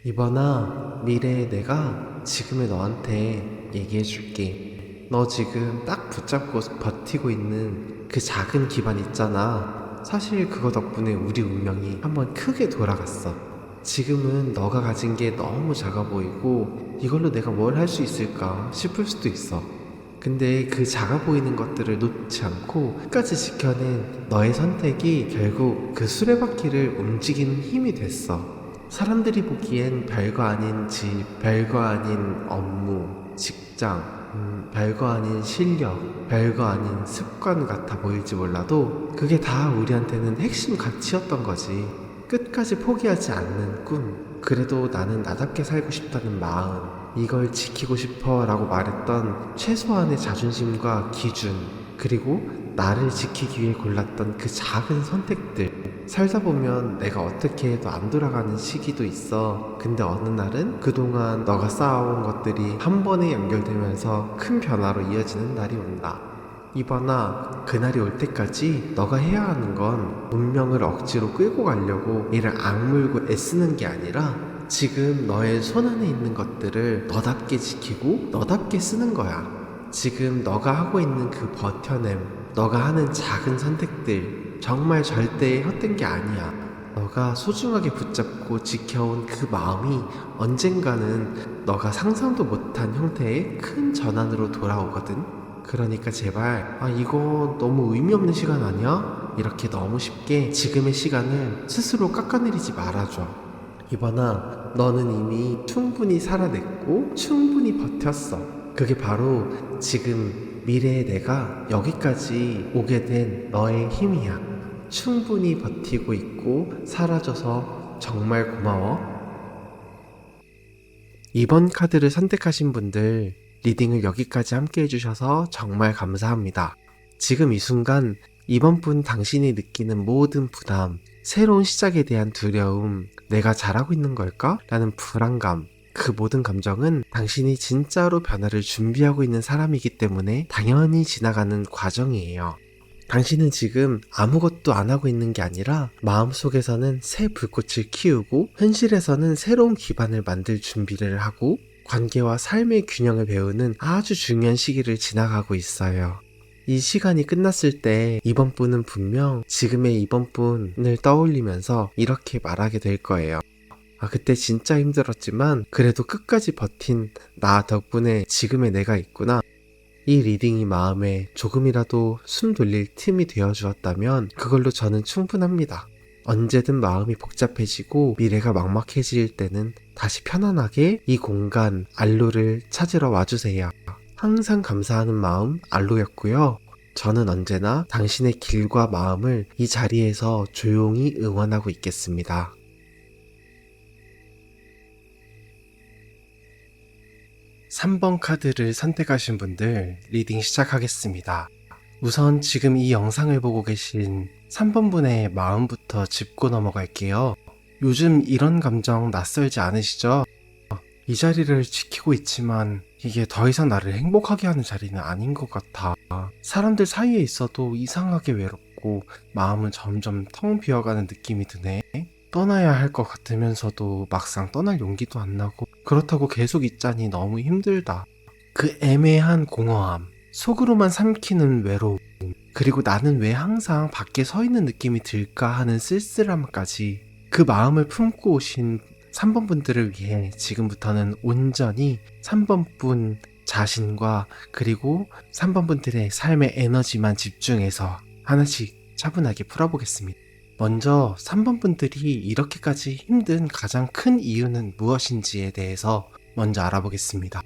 이번아, 미래의 내가 지금의 너한테 얘기해줄게. 너 지금 딱 붙잡고 버티고 있는 그 작은 기반 있잖아. 사실 그거 덕분에 우리 운명이 한번 크게 돌아갔어. 지금은 너가 가진 게 너무 작아 보이고 이걸로 내가 뭘 할 수 있을까 싶을 수도 있어. 근데 그 작아 보이는 것들을 놓지 않고 끝까지 지켜낸 너의 선택이 결국 그 수레바퀴를 움직이는 힘이 됐어. 사람들이 보기엔 별거 아닌 집, 별거 아닌 업무, 직장, 별거 아닌 실력, 별거 아닌 습관 같아 보일지 몰라도 그게 다 우리한테는 핵심 가치였던 거지. 끝까지 포기하지 않는 꿈, 그래도 나는 나답게 살고 싶다는 마음, 이걸 지키고 싶어 라고 말했던 최소한의 자존심과 기준, 그리고 나를 지키기 위해 골랐던 그 작은 선택들. 살다 보면 내가 어떻게 해도 안 돌아가는 시기도 있어. 근데 어느 날은 그동안 너가 쌓아온 것들이 한 번에 연결되면서 큰 변화로 이어지는 날이 온다. 이번아, 그날이 올 때까지 너가 해야 하는 건 운명을 억지로 끌고 가려고 이를 악물고 애쓰는 게 아니라 지금 너의 손안에 있는 것들을 너답게 지키고 너답게 쓰는 거야. 지금 너가 하고 있는 그 버텨냄, 너가 하는 작은 선택들, 정말 절대 헛된 게 아니야. 너가 소중하게 붙잡고 지켜온 그 마음이 언젠가는 너가 상상도 못한 형태의 큰 전환으로 돌아오거든. 그러니까 제발, 이거 너무 의미 없는 시간 아니야? 이렇게 너무 쉽게 지금의 시간을 스스로 깎아내리지 말아줘. 이번아, 너는 이미 충분히 살아냈고 충분히 버텼어. 그게 바로 지금 미래의 내가 여기까지 오게 된 너의 힘이야. 충분히 버티고 있고 살아줘서 정말 고마워. 이번 카드를 선택하신 분들, 리딩을 여기까지 함께 해주셔서 정말 감사합니다. 지금 이 순간 이번 분 당신이 느끼는 모든 부담, 새로운 시작에 대한 두려움, 내가 잘하고 있는 걸까? 라는 불안감, 그 모든 감정은 당신이 진짜로 변화를 준비하고 있는 사람이기 때문에 당연히 지나가는 과정이에요. 당신은 지금 아무것도 안 하고 있는 게 아니라 마음속에서는 새 불꽃을 키우고 현실에서는 새로운 기반을 만들 준비를 하고 관계와 삶의 균형을 배우는 아주 중요한 시기를 지나가고 있어요. 이 시간이 끝났을 때 이번 분은 분명 지금의 이번 분을 떠올리면서 이렇게 말하게 될 거예요. 그때 진짜 힘들었지만 그래도 끝까지 버틴 나 덕분에 지금의 내가 있구나. 이 리딩이 마음에 조금이라도 숨 돌릴 틈이 되어 주었다면 그걸로 저는 충분합니다. 언제든 마음이 복잡해지고 미래가 막막해질 때는 다시 편안하게 이 공간 알로를 찾으러 와주세요. 항상 감사하는 마음 알로였고요. 저는 언제나 당신의 길과 마음을 이 자리에서 조용히 응원하고 있겠습니다. 3번 카드를 선택하신 분들 리딩 시작하겠습니다. 우선 지금 이 영상을 보고 계신 3번 분의 마음부터 짚고 넘어갈게요. 요즘 이런 감정 낯설지 않으시죠? 이 자리를 지키고 있지만 이게 더 이상 나를 행복하게 하는 자리는 아닌 것 같아. 사람들 사이에 있어도 이상하게 외롭고 마음은 점점 텅 비어가는 느낌이 드네. 떠나야 할 것 같으면서도 막상 떠날 용기도 안 나고 그렇다고 계속 있자니 너무 힘들다. 그 애매한 공허함, 속으로만 삼키는 외로움, 그리고 나는 왜 항상 밖에 서 있는 느낌이 들까 하는 쓸쓸함까지 그 마음을 품고 오신 3번 분들을 위해 지금부터는 온전히 3번 분 자신과 그리고 3번 분들의 삶의 에너지만 집중해서 하나씩 차분하게 풀어보겠습니다. 먼저 3번 분들이 이렇게까지 힘든 가장 큰 이유는 무엇인지에 대해서 먼저 알아보겠습니다.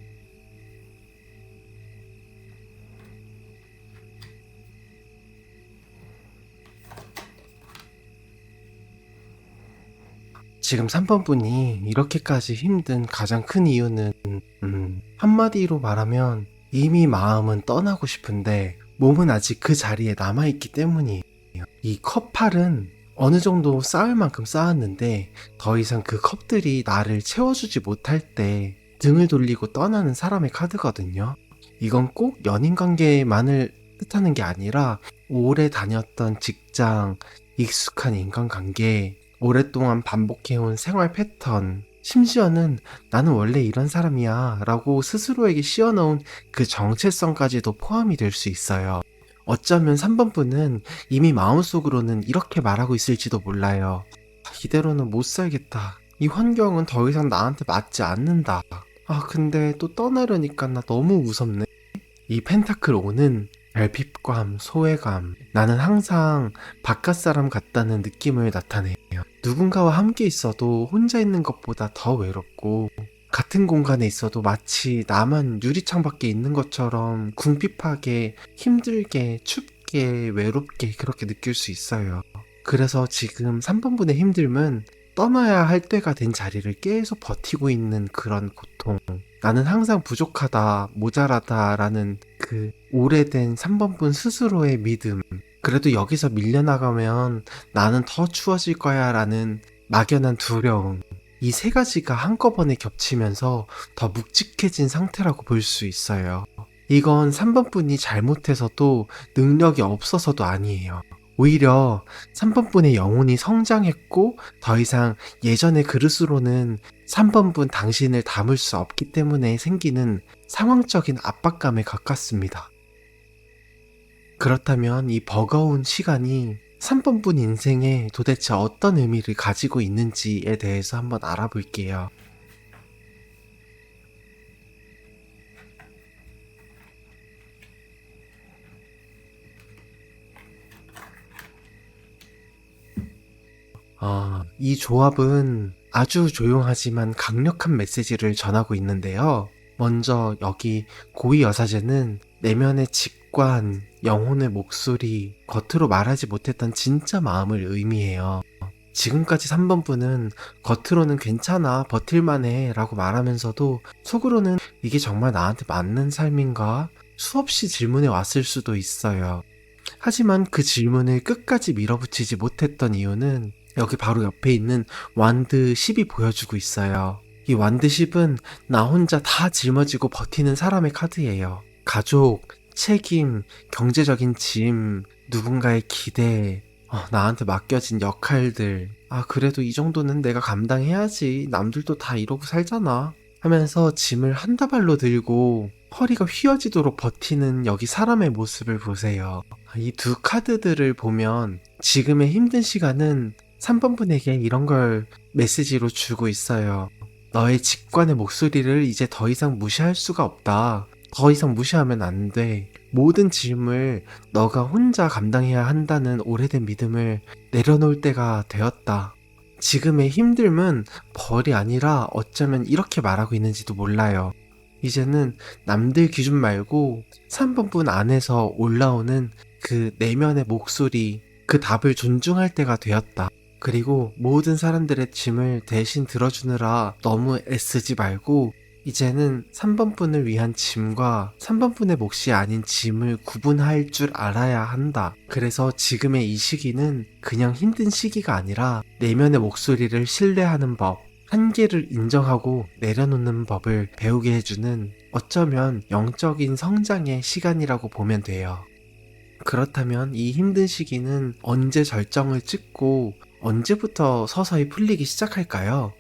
지금 3번 분이 이렇게까지 힘든 가장 큰 이유는 한마디로 말하면 이미 마음은 떠나고 싶은데 몸은 아직 그 자리에 남아있기 때문이에요. 이 컵팔은 어느 정도 쌓을 만큼 쌓았는데 더 이상 그 컵들이 나를 채워주지 못할 때 등을 돌리고 떠나는 사람의 카드거든요. 이건 꼭 연인관계만을 뜻하는 게 아니라 오래 다녔던 직장, 익숙한 인간관계, 오랫동안 반복해온 생활 패턴, 심지어는 나는 원래 이런 사람이야 라고 스스로에게 씌워놓은 그 정체성까지도 포함이 될 수 있어요. 어쩌면 3번 분은 이미 마음속으로는 이렇게 말하고 있을지도 몰라요. 이대로는 못 살겠다. 이 환경은 더 이상 나한테 맞지 않는다. 근데 또 떠나려니까 나 너무 무섭네. 이 펜타클 5는 결핍감, 소외감, 나는 항상 바깥 사람 같다는 느낌을 나타내요. 누군가와 함께 있어도 혼자 있는 것보다 더 외롭고 같은 공간에 있어도 마치 나만 유리창 밖에 있는 것처럼 궁핍하게, 힘들게, 춥게, 외롭게 그렇게 느낄 수 있어요. 그래서 지금 3번분의 힘듦은 떠나야 할 때가 된 자리를 계속 버티고 있는 그런 고통. 나는 항상 부족하다, 모자라다라는 그 오래된 3번분 스스로의 믿음. 그래도 여기서 밀려나가면 나는 더 추워질 거야 라는 막연한 두려움. 이 세 가지가 한꺼번에 겹치면서 더 묵직해진 상태라고 볼 수 있어요. 이건 3번분이 잘못해서도 능력이 없어서도 아니에요. 오히려 3번분의 영혼이 성장했고 더 이상 예전의 그릇으로는 3번분 당신을 담을 수 없기 때문에 생기는 상황적인 압박감에 가깝습니다. 그렇다면 이 버거운 시간이 3번분 인생에 도대체 어떤 의미를 가지고 있는지에 대해서 한번 알아볼게요. 이 조합은 아주 조용하지만 강력한 메시지를 전하고 있는데요. 먼저 여기 고위여사제는 내면의 직관, 영혼의 목소리, 겉으로 말하지 못했던 진짜 마음을 의미해요. 지금까지 3번분은 겉으로는 괜찮아, 버틸만해 라고 말하면서도 속으로는 이게 정말 나한테 맞는 삶인가? 수없이 질문해 왔을 수도 있어요. 하지만 그 질문을 끝까지 밀어붙이지 못했던 이유는 여기 바로 옆에 있는 완드 10이 보여주고 있어요. 이 완드 10은 나 혼자 다 짊어지고 버티는 사람의 카드예요. 가족, 책임, 경제적인 짐, 누군가의 기대, 나한테 맡겨진 역할들. 그래도 이 정도는 내가 감당해야지. 남들도 다 이러고 살잖아. 하면서 짐을 한 다발로 들고 허리가 휘어지도록 버티는 여기 사람의 모습을 보세요. 이 두 카드들을 보면 지금의 힘든 시간은 3번분에게 이런 걸 메시지로 주고 있어요. 너의 직관의 목소리를 이제 더 이상 무시할 수가 없다. 더 이상 무시하면 안 돼. 모든 짐을 너가 혼자 감당해야 한다는 오래된 믿음을 내려놓을 때가 되었다. 지금의 힘듦은 벌이 아니라 어쩌면 이렇게 말하고 있는지도 몰라요. 이제는 남들 기준 말고 3번분 안에서 올라오는 그 내면의 목소리, 그 답을 존중할 때가 되었다. 그리고 모든 사람들의 짐을 대신 들어주느라 너무 애쓰지 말고 이제는 3번분을 위한 짐과 3번분의 몫이 아닌 짐을 구분할 줄 알아야 한다. 그래서 지금의 이 시기는 그냥 힘든 시기가 아니라 내면의 목소리를 신뢰하는 법, 한계를 인정하고 내려놓는 법을 배우게 해주는 어쩌면 영적인 성장의 시간이라고 보면 돼요. 그렇다면 이 힘든 시기는 언제 절정을 찍고 언제부터 서서히 풀리기 시작할까요?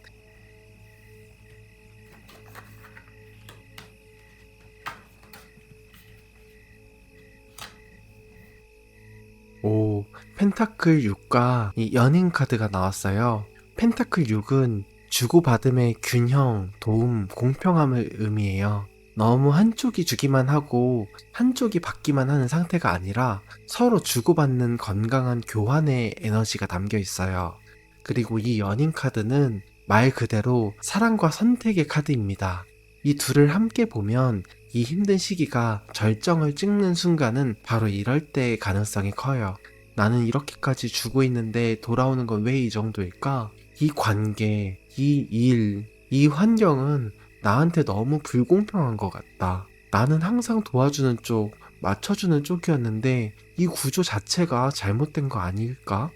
오, 펜타클 6과 이 연인 카드가 나왔어요. 펜타클 6은 주고받음의 균형, 도움, 공평함을 의미해요. 너무 한쪽이 주기만 하고 한쪽이 받기만 하는 상태가 아니라 서로 주고받는 건강한 교환의 에너지가 담겨 있어요. 그리고 이 연인 카드는 말 그대로 사랑과 선택의 카드입니다. 이 둘을 함께 보면 이 힘든 시기가 절정을 찍는 순간은 바로 이럴 때의 가능성이 커요. 나는 이렇게까지 주고 있는데 돌아오는 건 왜 이 정도일까? 이 관계, 이 일, 이 환경은 나한테 너무 불공평한 것 같다. 나는 항상 도와주는 쪽, 맞춰주는 쪽이었는데 이 구조 자체가 잘못된 거 아닐까?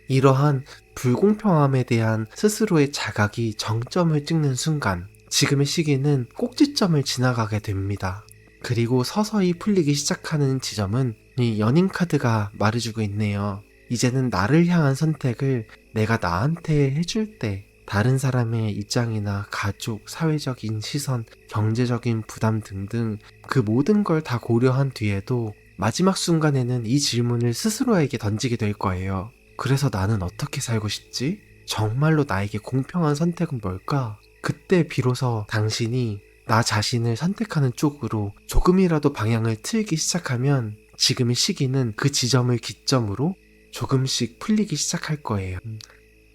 이러한 불공평함에 대한 스스로의 자각이 정점을 찍는 순간 지금의 시기는 꼭지점을 지나가게 됩니다. 그리고 서서히 풀리기 시작하는 지점은 이 연인 카드가 말해주고 있네요. 이제는 나를 향한 선택을 내가 나한테 해줄 때 다른 사람의 입장이나 가족, 사회적인 시선, 경제적인 부담 등등 그 모든 걸 다 고려한 뒤에도 마지막 순간에는 이 질문을 스스로에게 던지게 될 거예요. 그래서 나는 어떻게 살고 싶지? 정말로 나에게 공평한 선택은 뭘까? 그때 비로소 당신이 나 자신을 선택하는 쪽으로 조금이라도 방향을 틀기 시작하면 지금의 시기는 그 지점을 기점으로 조금씩 풀리기 시작할 거예요.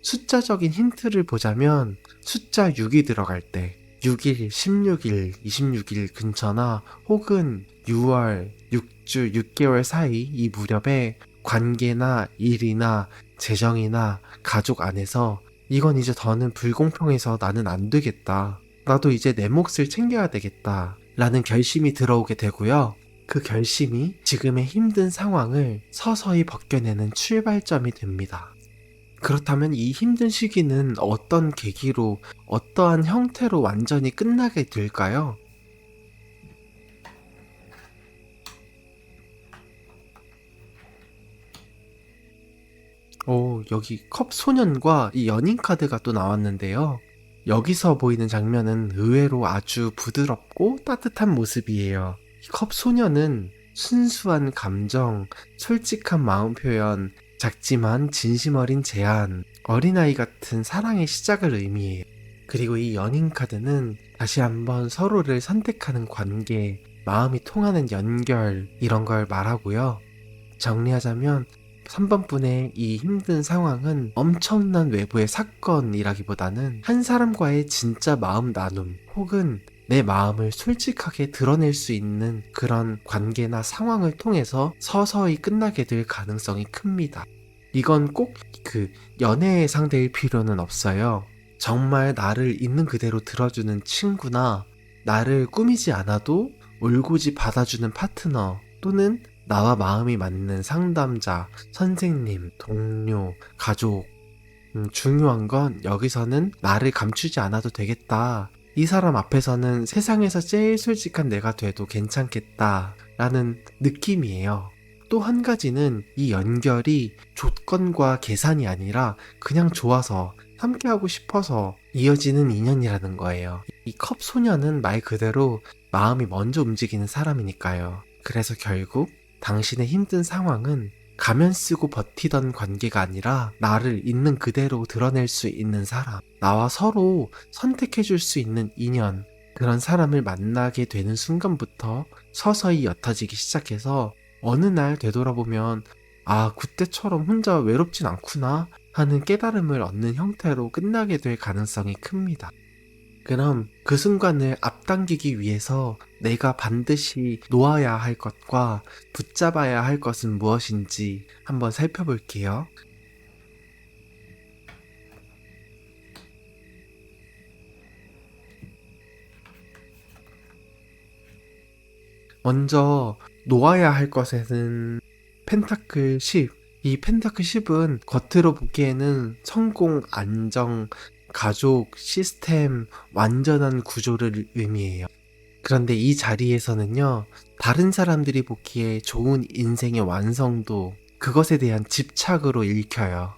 숫자적인 힌트를 보자면 숫자 6이 들어갈 때 6일, 16일, 26일 근처나 혹은 6월, 6주, 6개월 사이 이 무렵에 관계나 일이나 재정이나 가족 안에서 이건 이제 더는 불공평해서 나는 안 되겠다. 나도 이제 내 몫을 챙겨야 되겠다. 라는 결심이 들어오게 되고요. 그 결심이 지금의 힘든 상황을 서서히 벗겨내는 출발점이 됩니다. 그렇다면 이 힘든 시기는 어떤 계기로, 어떠한 형태로 완전히 끝나게 될까요? 여기 컵 소년과 이 연인 카드가 또 나왔는데요. 여기서 보이는 장면은 의외로 아주 부드럽고 따뜻한 모습이에요. 이 컵 소년은 순수한 감정, 솔직한 마음 표현, 작지만 진심 어린 제안, 어린아이 같은 사랑의 시작을 의미해요. 그리고 이 연인 카드는 다시 한번 서로를 선택하는 관계, 마음이 통하는 연결, 이런 걸 말하고요. 정리하자면 3번 분의 이 힘든 상황은 엄청난 외부의 사건이라기보다는 한 사람과의 진짜 마음 나눔 혹은 내 마음을 솔직하게 드러낼 수 있는 그런 관계나 상황을 통해서 서서히 끝나게 될 가능성이 큽니다. 이건 꼭 그 연애의 상대일 필요는 없어요. 정말 나를 있는 그대로 들어주는 친구나 나를 꾸미지 않아도 올곧이 받아주는 파트너 또는 나와 마음이 맞는 상담자, 선생님, 동료, 가족. 중요한 건 여기서는 나를 감추지 않아도 되겠다. 이 사람 앞에서는 세상에서 제일 솔직한 내가 돼도 괜찮겠다. 라는 느낌이에요. 또 한 가지는 이 연결이 조건과 계산이 아니라 그냥 좋아서 함께하고 싶어서 이어지는 인연이라는 거예요. 이 컵 소녀는 말 그대로 마음이 먼저 움직이는 사람이니까요. 그래서 결국 당신의 힘든 상황은 가면 쓰고 버티던 관계가 아니라 나를 있는 그대로 드러낼 수 있는 사람, 나와 서로 선택해줄 수 있는 인연, 그런 사람을 만나게 되는 순간부터 서서히 옅어지기 시작해서 어느 날 되돌아보면 아, 그때처럼 혼자 외롭진 않구나 하는 깨달음을 얻는 형태로 끝나게 될 가능성이 큽니다. 그럼 그 순간을 앞당기기 위해서 내가 반드시 놓아야 할 것과 붙잡아야 할 것은 무엇인지 한번 살펴볼게요. 먼저 놓아야 할 것에는 펜타클 10. 이 펜타클 10은 겉으로 보기에는 성공, 안정, 가족, 시스템, 완전한 구조를 의미해요. 그런데 이 자리에서는요, 다른 사람들이 보기에 좋은 인생의 완성도, 그것에 대한 집착으로 읽혀요.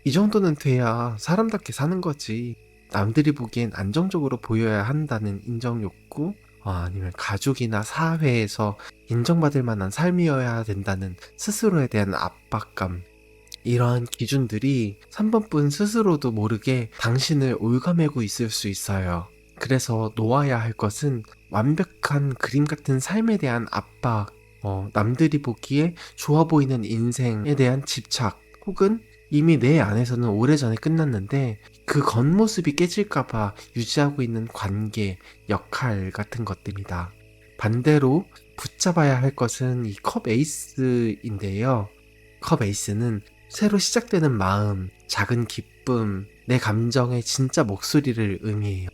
이 정도는 돼야 사람답게 사는 거지. 남들이 보기엔 안정적으로 보여야 한다는 인정 욕구, 아니면 가족이나 사회에서 인정받을 만한 삶이어야 된다는 스스로에 대한 압박감, 이러한 기준들이 3번분 스스로도 모르게 당신을 올가매고 있을 수 있어요. 그래서 놓아야 할 것은 완벽한 그림 같은 삶에 대한 압박, 남들이 보기에 좋아 보이는 인생에 대한 집착, 혹은 이미 내 안에서는 오래전에 끝났는데 그 겉모습이 깨질까봐 유지하고 있는 관계, 역할 같은 것들입니다. 반대로 붙잡아야 할 것은 이 컵 에이스인데요. 컵 에이스는 새로 시작되는 마음, 작은 기쁨, 내 감정의 진짜 목소리를 의미해요.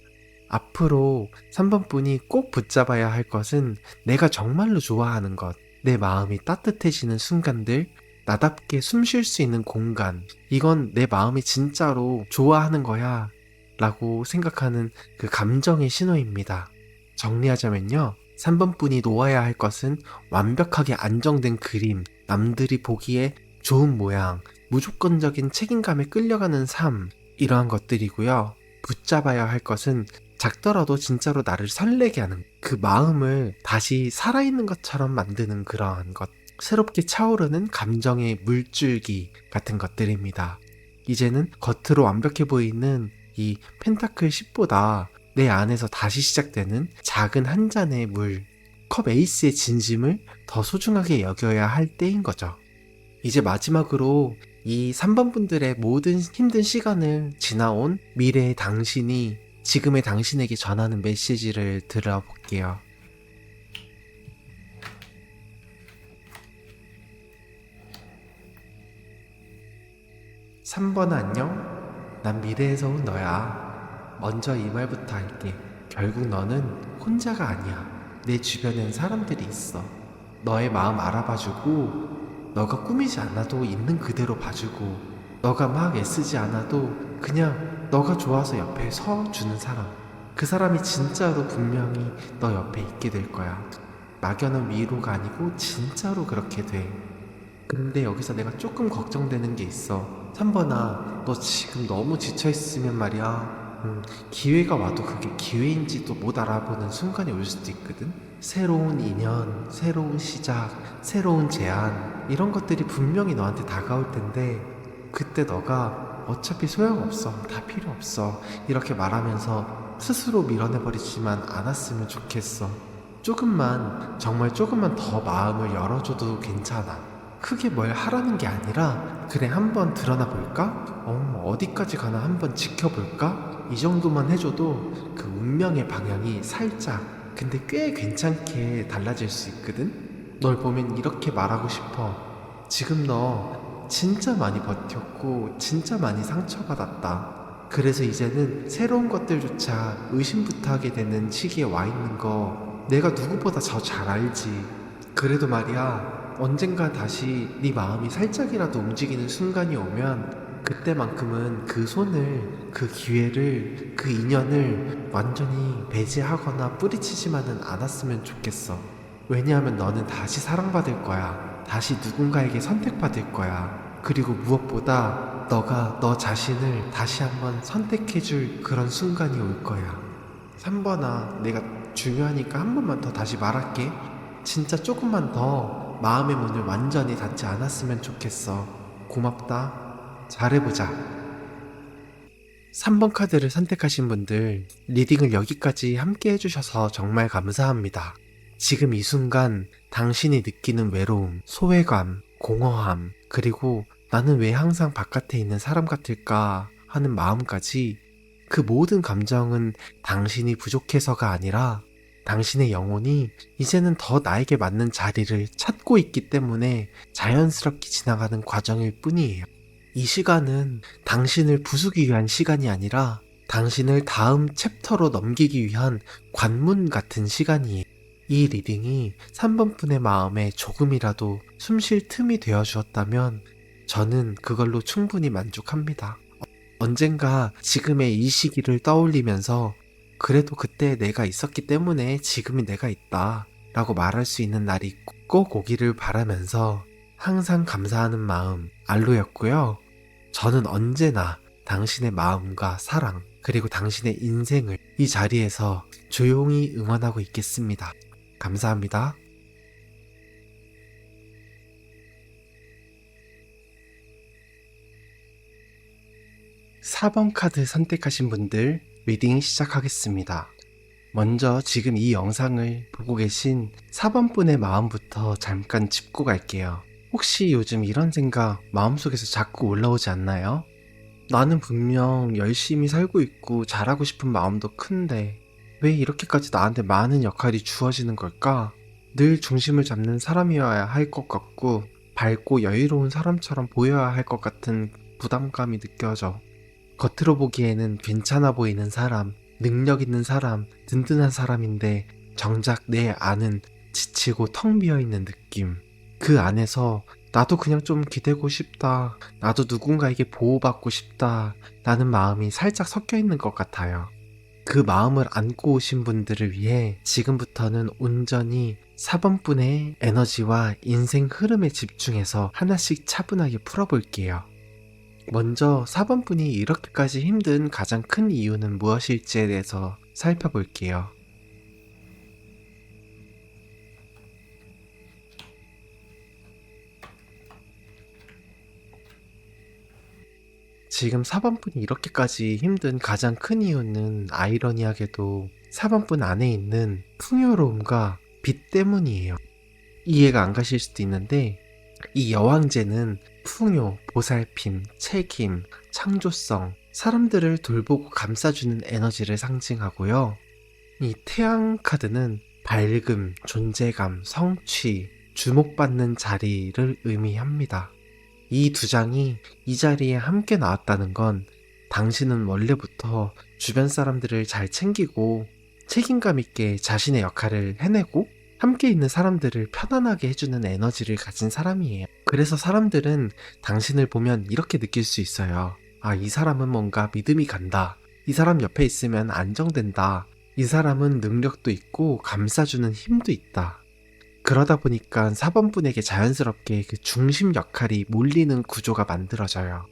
앞으로 3번 분이 꼭 붙잡아야 할 것은 내가 정말로 좋아하는 것, 내 마음이 따뜻해지는 순간들, 나답게 숨 쉴 수 있는 공간, 이건 내 마음이 진짜로 좋아하는 거야 라고 생각하는 그 감정의 신호입니다. 정리하자면요, 3번 분이 놓아야 할 것은 완벽하게 안정된 그림, 남들이 보기에 좋은 모양, 무조건적인 책임감에 끌려가는 삶, 이러한 것들이고요. 붙잡아야 할 것은 작더라도 진짜로 나를 설레게 하는 그 마음을 다시 살아있는 것처럼 만드는 그러한 것, 새롭게 차오르는 감정의 물줄기 같은 것들입니다. 이제는 겉으로 완벽해 보이는 이 펜타클 10보다 내 안에서 다시 시작되는 작은 한 잔의 물, 컵 에이스의 진심을 더 소중하게 여겨야 할 때인 거죠. 이제 마지막으로 이 3번 분들의 모든 힘든 시간을 지나온 미래의 당신이 지금의 당신에게 전하는 메시지를 들어볼게요. 3번 안녕? 난 미래에서 온 너야. 먼저 이 말부터 할게. 결국 너는 혼자가 아니야. 내 주변엔 사람들이 있어. 너의 마음 알아봐주고, 너가 꾸미지 않아도 있는 그대로 봐주고, 너가 막 애쓰지 않아도 그냥 너가 좋아서 옆에 서주는 사람. 그 사람이 진짜로 분명히 너 옆에 있게 될 거야. 막연한 위로가 아니고 진짜로 그렇게 돼. 근데 여기서 내가 조금 걱정되는 게 있어. 3번아, 너 지금 너무 지쳐있으면 말이야. 기회가 와도 그게 기회인지도 못 알아보는 순간이 올 수도 있거든? 새로운 인연, 새로운 시작, 새로운 제안, 이런 것들이 분명히 너한테 다가올 텐데, 그때 너가 어차피 소용없어, 다 필요 없어, 이렇게 말하면서 스스로 밀어내버리지만 않았으면 좋겠어. 조금만, 정말 조금만 더 마음을 열어줘도 괜찮아. 크게 뭘 하라는 게 아니라 그래 한번 드러나 볼까? 어디까지 가나 한번 지켜볼까? 이 정도만 해줘도 그 운명의 방향이 살짝 근데 꽤 괜찮게 달라질 수 있거든? 널 보면 이렇게 말하고 싶어. 지금 너 진짜 많이 버텼고 진짜 많이 상처받았다. 그래서 이제는 새로운 것들조차 의심부터 하게 되는 시기에 와 있는 거 내가 누구보다 더 잘 알지. 그래도 말이야, 언젠가 다시 네 마음이 살짝이라도 움직이는 순간이 오면 그때만큼은 그 손을, 그 기회를, 그 인연을 완전히 배제하거나 뿌리치지만은 않았으면 좋겠어. 왜냐하면 너는 다시 사랑받을 거야. 다시 누군가에게 선택받을 거야. 그리고 무엇보다 너가 너 자신을 다시 한번 선택해줄 그런 순간이 올 거야. 3번아, 내가 중요하니까 한 번만 더 다시 말할게. 진짜 조금만 더 마음의 문을 완전히 닫지 않았으면 좋겠어. 고맙다. 잘해보자. 3번 카드를 선택하신 분들, 리딩을 여기까지 함께 해주셔서 정말 감사합니다. 지금 이 순간 당신이 느끼는 외로움, 소외감, 공허함, 그리고 나는 왜 항상 바깥에 있는 사람 같을까 하는 마음까지 그 모든 감정은 당신이 부족해서가 아니라 당신의 영혼이 이제는 더 나에게 맞는 자리를 찾고 있기 때문에 자연스럽게 지나가는 과정일 뿐이에요. 이 시간은 당신을 부수기 위한 시간이 아니라 당신을 다음 챕터로 넘기기 위한 관문 같은 시간이에요. 이 리딩이 3번 분의 마음에 조금이라도 숨쉴 틈이 되어 주었다면 저는 그걸로 충분히 만족합니다. 언젠가 지금의 이 시기를 떠올리면서 그래도 그때 내가 있었기 때문에 지금의 내가 있다 라고 말할 수 있는 날이 꼭 오기를 바라면서 항상 감사하는 마음 알로였고요. 저는 언제나 당신의 마음과 사랑 그리고 당신의 인생을 이 자리에서 조용히 응원하고 있겠습니다. 감사합니다. 4번 카드 선택하신 분들 리딩 시작하겠습니다. 먼저 지금 이 영상을 보고 계신 4번 분의 마음부터 잠깐 짚고 갈게요. 혹시 요즘 이런 생각 마음속에서 자꾸 올라오지 않나요? 나는 분명 열심히 살고 있고 잘하고 싶은 마음도 큰데 왜 이렇게까지 나한테 많은 역할이 주어지는 걸까? 늘 중심을 잡는 사람이어야 할 것 같고 밝고 여유로운 사람처럼 보여야 할 것 같은 부담감이 느껴져. 겉으로 보기에는 괜찮아 보이는 사람, 능력 있는 사람, 든든한 사람인데 정작 내 안은 지치고 텅 비어있는 느낌. 그 안에서 나도 그냥 좀 기대고 싶다, 나도 누군가에게 보호받고 싶다 라는 마음이 살짝 섞여 있는 것 같아요. 그 마음을 안고 오신 분들을 위해 지금부터는 온전히 4번분의 에너지와 인생 흐름에 집중해서 하나씩 차분하게 풀어볼게요. 먼저 4번분이 이렇게까지 힘든 가장 큰 이유는 무엇일지에 대해서 살펴볼게요. 지금 4번분이 이렇게까지 힘든 가장 큰 이유는 아이러니하게도 4번분 안에 있는 풍요로움과 빛 때문이에요. 이해가 안 가실 수도 있는데 이 여왕제는 풍요, 보살핌, 책임, 창조성, 사람들을 돌보고 감싸주는 에너지를 상징하고요. 이 태양 카드는 밝음, 존재감, 성취, 주목받는 자리를 의미합니다. 이 두 장이 이 자리에 함께 나왔다는 건 당신은 원래부터 주변 사람들을 잘 챙기고 책임감 있게 자신의 역할을 해내고 함께 있는 사람들을 편안하게 해주는 에너지를 가진 사람이에요. 그래서 사람들은 당신을 보면 이렇게 느낄 수 있어요. 아, 이 사람은 뭔가 믿음이 간다. 이 사람 옆에 있으면 안정된다. 이 사람은 능력도 있고 감싸주는 힘도 있다. 그러다 보니까 4번분에게 자연스럽게 그 중심 역할이 몰리는 구조가 만들어져요.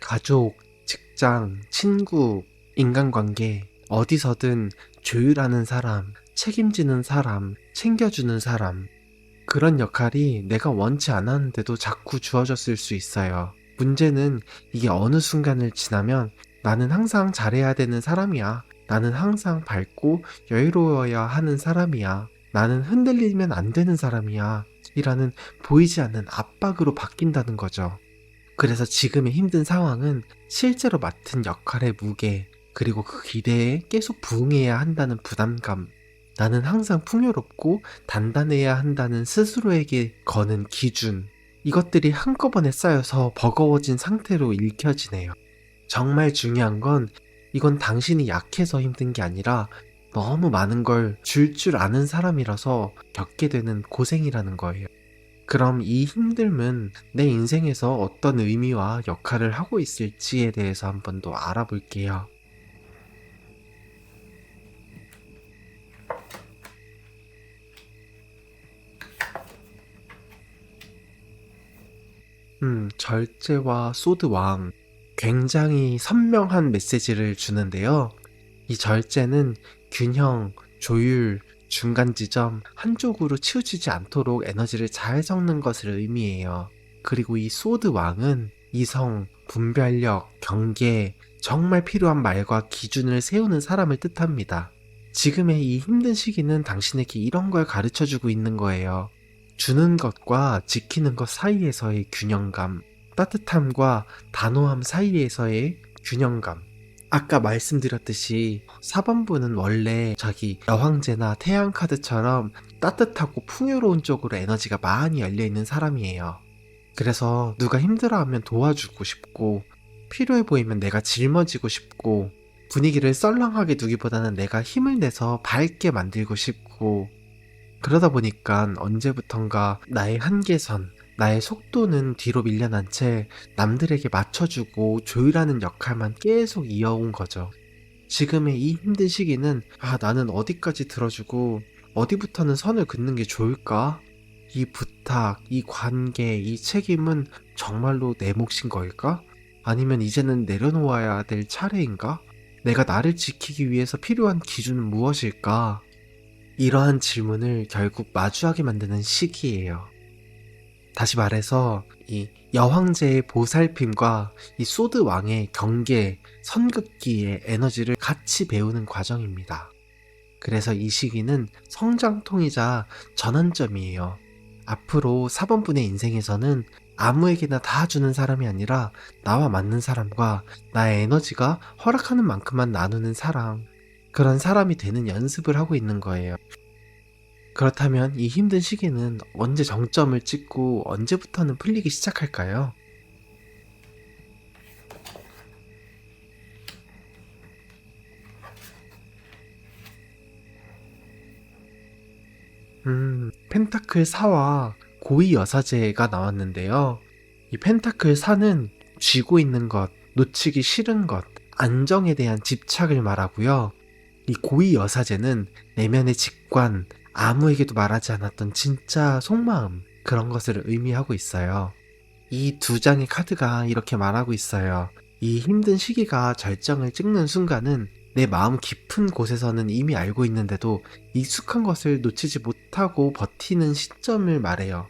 가족, 직장, 친구, 인간관계, 어디서든 조율하는 사람, 책임지는 사람, 챙겨주는 사람, 그런 역할이 내가 원치 않았는데도 자꾸 주어졌을 수 있어요. 문제는 이게 어느 순간을 지나면 나는 항상 잘해야 되는 사람이야. 나는 항상 밝고 여유로워야 하는 사람이야. 나는 흔들리면 안 되는 사람이야. 이라는 보이지 않는 압박으로 바뀐다는 거죠. 그래서 지금의 힘든 상황은 실제로 맡은 역할의 무게, 그리고 그 기대에 계속 부응해야 한다는 부담감, 나는 항상 풍요롭고 단단해야 한다는 스스로에게 거는 기준, 이것들이 한꺼번에 쌓여서 버거워진 상태로 읽혀지네요. 정말 중요한 건 이건 당신이 약해서 힘든 게 아니라 너무 많은 걸 줄 아는 사람이라서 겪게 되는 고생이라는 거예요. 그럼 이 힘듦은 내 인생에서 어떤 의미와 역할을 하고 있을지에 대해서 한번 더 알아볼게요. 절제와 소드왕, 굉장히 선명한 메시지를 주는데요. 이 절제는 균형, 조율, 중간 지점, 한쪽으로 치우치지 않도록 에너지를 잘 섞는 것을 의미해요. 그리고 이 소드왕은 이성, 분별력, 경계, 정말 필요한 말과 기준을 세우는 사람을 뜻합니다. 지금의 이 힘든 시기는 당신에게 이런 걸 가르쳐주고 있는 거예요. 주는 것과 지키는 것 사이에서의 균형감, 따뜻함과 단호함 사이에서의 균형감. 아까 말씀드렸듯이 4번분은 원래 자기 여황제나 태양카드처럼 따뜻하고 풍요로운 쪽으로 에너지가 많이 열려있는 사람이에요. 그래서 누가 힘들어하면 도와주고 싶고, 필요해 보이면 내가 짊어지고 싶고, 분위기를 썰렁하게 두기보다는 내가 힘을 내서 밝게 만들고 싶고, 그러다 보니까 언제부턴가 나의 한계선, 나의 속도는 뒤로 밀려난 채 남들에게 맞춰주고 조율하는 역할만 계속 이어온 거죠. 지금의 이 힘든 시기는 나는 어디까지 들어주고 어디부터는 선을 긋는 게 좋을까? 이 부탁, 이 관계, 이 책임은 정말로 내 몫인 걸까? 아니면 이제는 내려놓아야 될 차례인가? 내가 나를 지키기 위해서 필요한 기준은 무엇일까? 이러한 질문을 결국 마주하게 만드는 시기예요. 다시 말해서 이 여황제의 보살핌과 이 소드 왕의 경계, 선긋기의 에너지를 같이 배우는 과정입니다. 그래서 이 시기는 성장통이자 전환점이에요. 앞으로 4번분의 인생에서는 아무에게나 다 주는 사람이 아니라 나와 맞는 사람과 나의 에너지가 허락하는 만큼만 나누는 사람, 그런 사람이 되는 연습을 하고 있는 거예요. 그렇다면 이 힘든 시기는 언제 정점을 찍고 언제부터는 풀리기 시작할까요? 펜타클 4와 고위 여사제가 나왔는데요. 이 펜타클 4는 쥐고 있는 것, 놓치기 싫은 것, 안정에 대한 집착을 말하고요. 이 고위 여사제는 내면의 직관, 아무에게도 말하지 않았던 진짜 속마음, 그런 것을 의미하고 있어요. 이 두 장의 카드가 이렇게 말하고 있어요. 이 힘든 시기가 절정을 찍는 순간은 내 마음 깊은 곳에서는 이미 알고 있는데도 익숙한 것을 놓치지 못하고 버티는 시점을 말해요.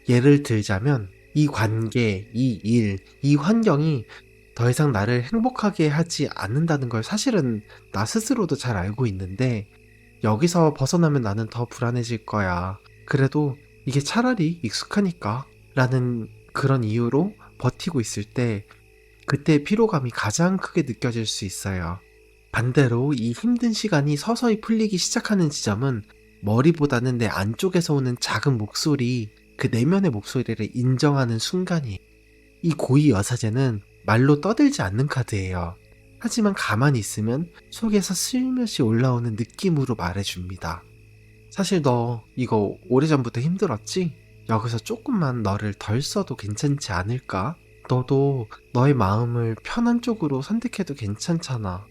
예를 들자면 이 관계, 이 일, 이 환경이 더 이상 나를 행복하게 하지 않는다는 걸 사실은 나 스스로도 잘 알고 있는데 여기서 벗어나면 나는 더 불안해질 거야. 그래도 이게 차라리 익숙하니까 라는 그런 이유로 버티고 있을 때 그때 피로감이 가장 크게 느껴질 수 있어요. 반대로 이 힘든 시간이 서서히 풀리기 시작하는 지점은 머리보다는 내 안쪽에서 오는 작은 목소리, 그 내면의 목소리를 인정하는 순간이에요. 이 고이 여사제는 말로 떠들지 않는 카드예요. 하지만 가만히 있으면 속에서 슬며시 올라오는 느낌으로 말해줍니다. 사실 너 이거 오래전부터 힘들었지? 여기서 조금만 너를 덜 써도 괜찮지 않을까? 너도 너의 마음을 편한 쪽으로 선택해도 괜찮잖아.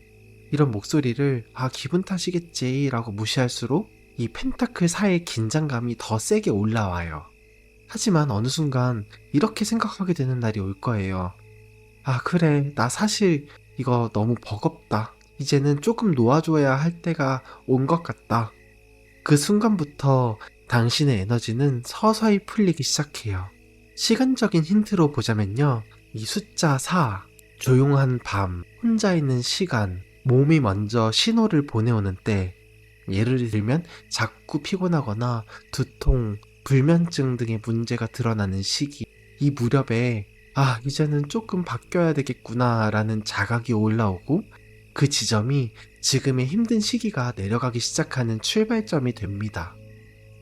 이런 목소리를 기분 탓이겠지 라고 무시할수록 이 펜타클 4의 긴장감이 더 세게 올라와요. 하지만 어느 순간 이렇게 생각하게 되는 날이 올 거예요. 그래, 나 사실 이거 너무 버겁다. 이제는 조금 놓아줘야 할 때가 온 것 같다. 그 순간부터 당신의 에너지는 서서히 풀리기 시작해요. 시간적인 힌트로 보자면요. 이 숫자 4, 조용한 밤, 혼자 있는 시간, 몸이 먼저 신호를 보내오는 때, 예를 들면 자꾸 피곤하거나 두통, 불면증 등의 문제가 드러나는 시기, 이 무렵에 이제는 조금 바뀌어야 되겠구나 라는 자각이 올라오고 그 지점이 지금의 힘든 시기가 내려가기 시작하는 출발점이 됩니다.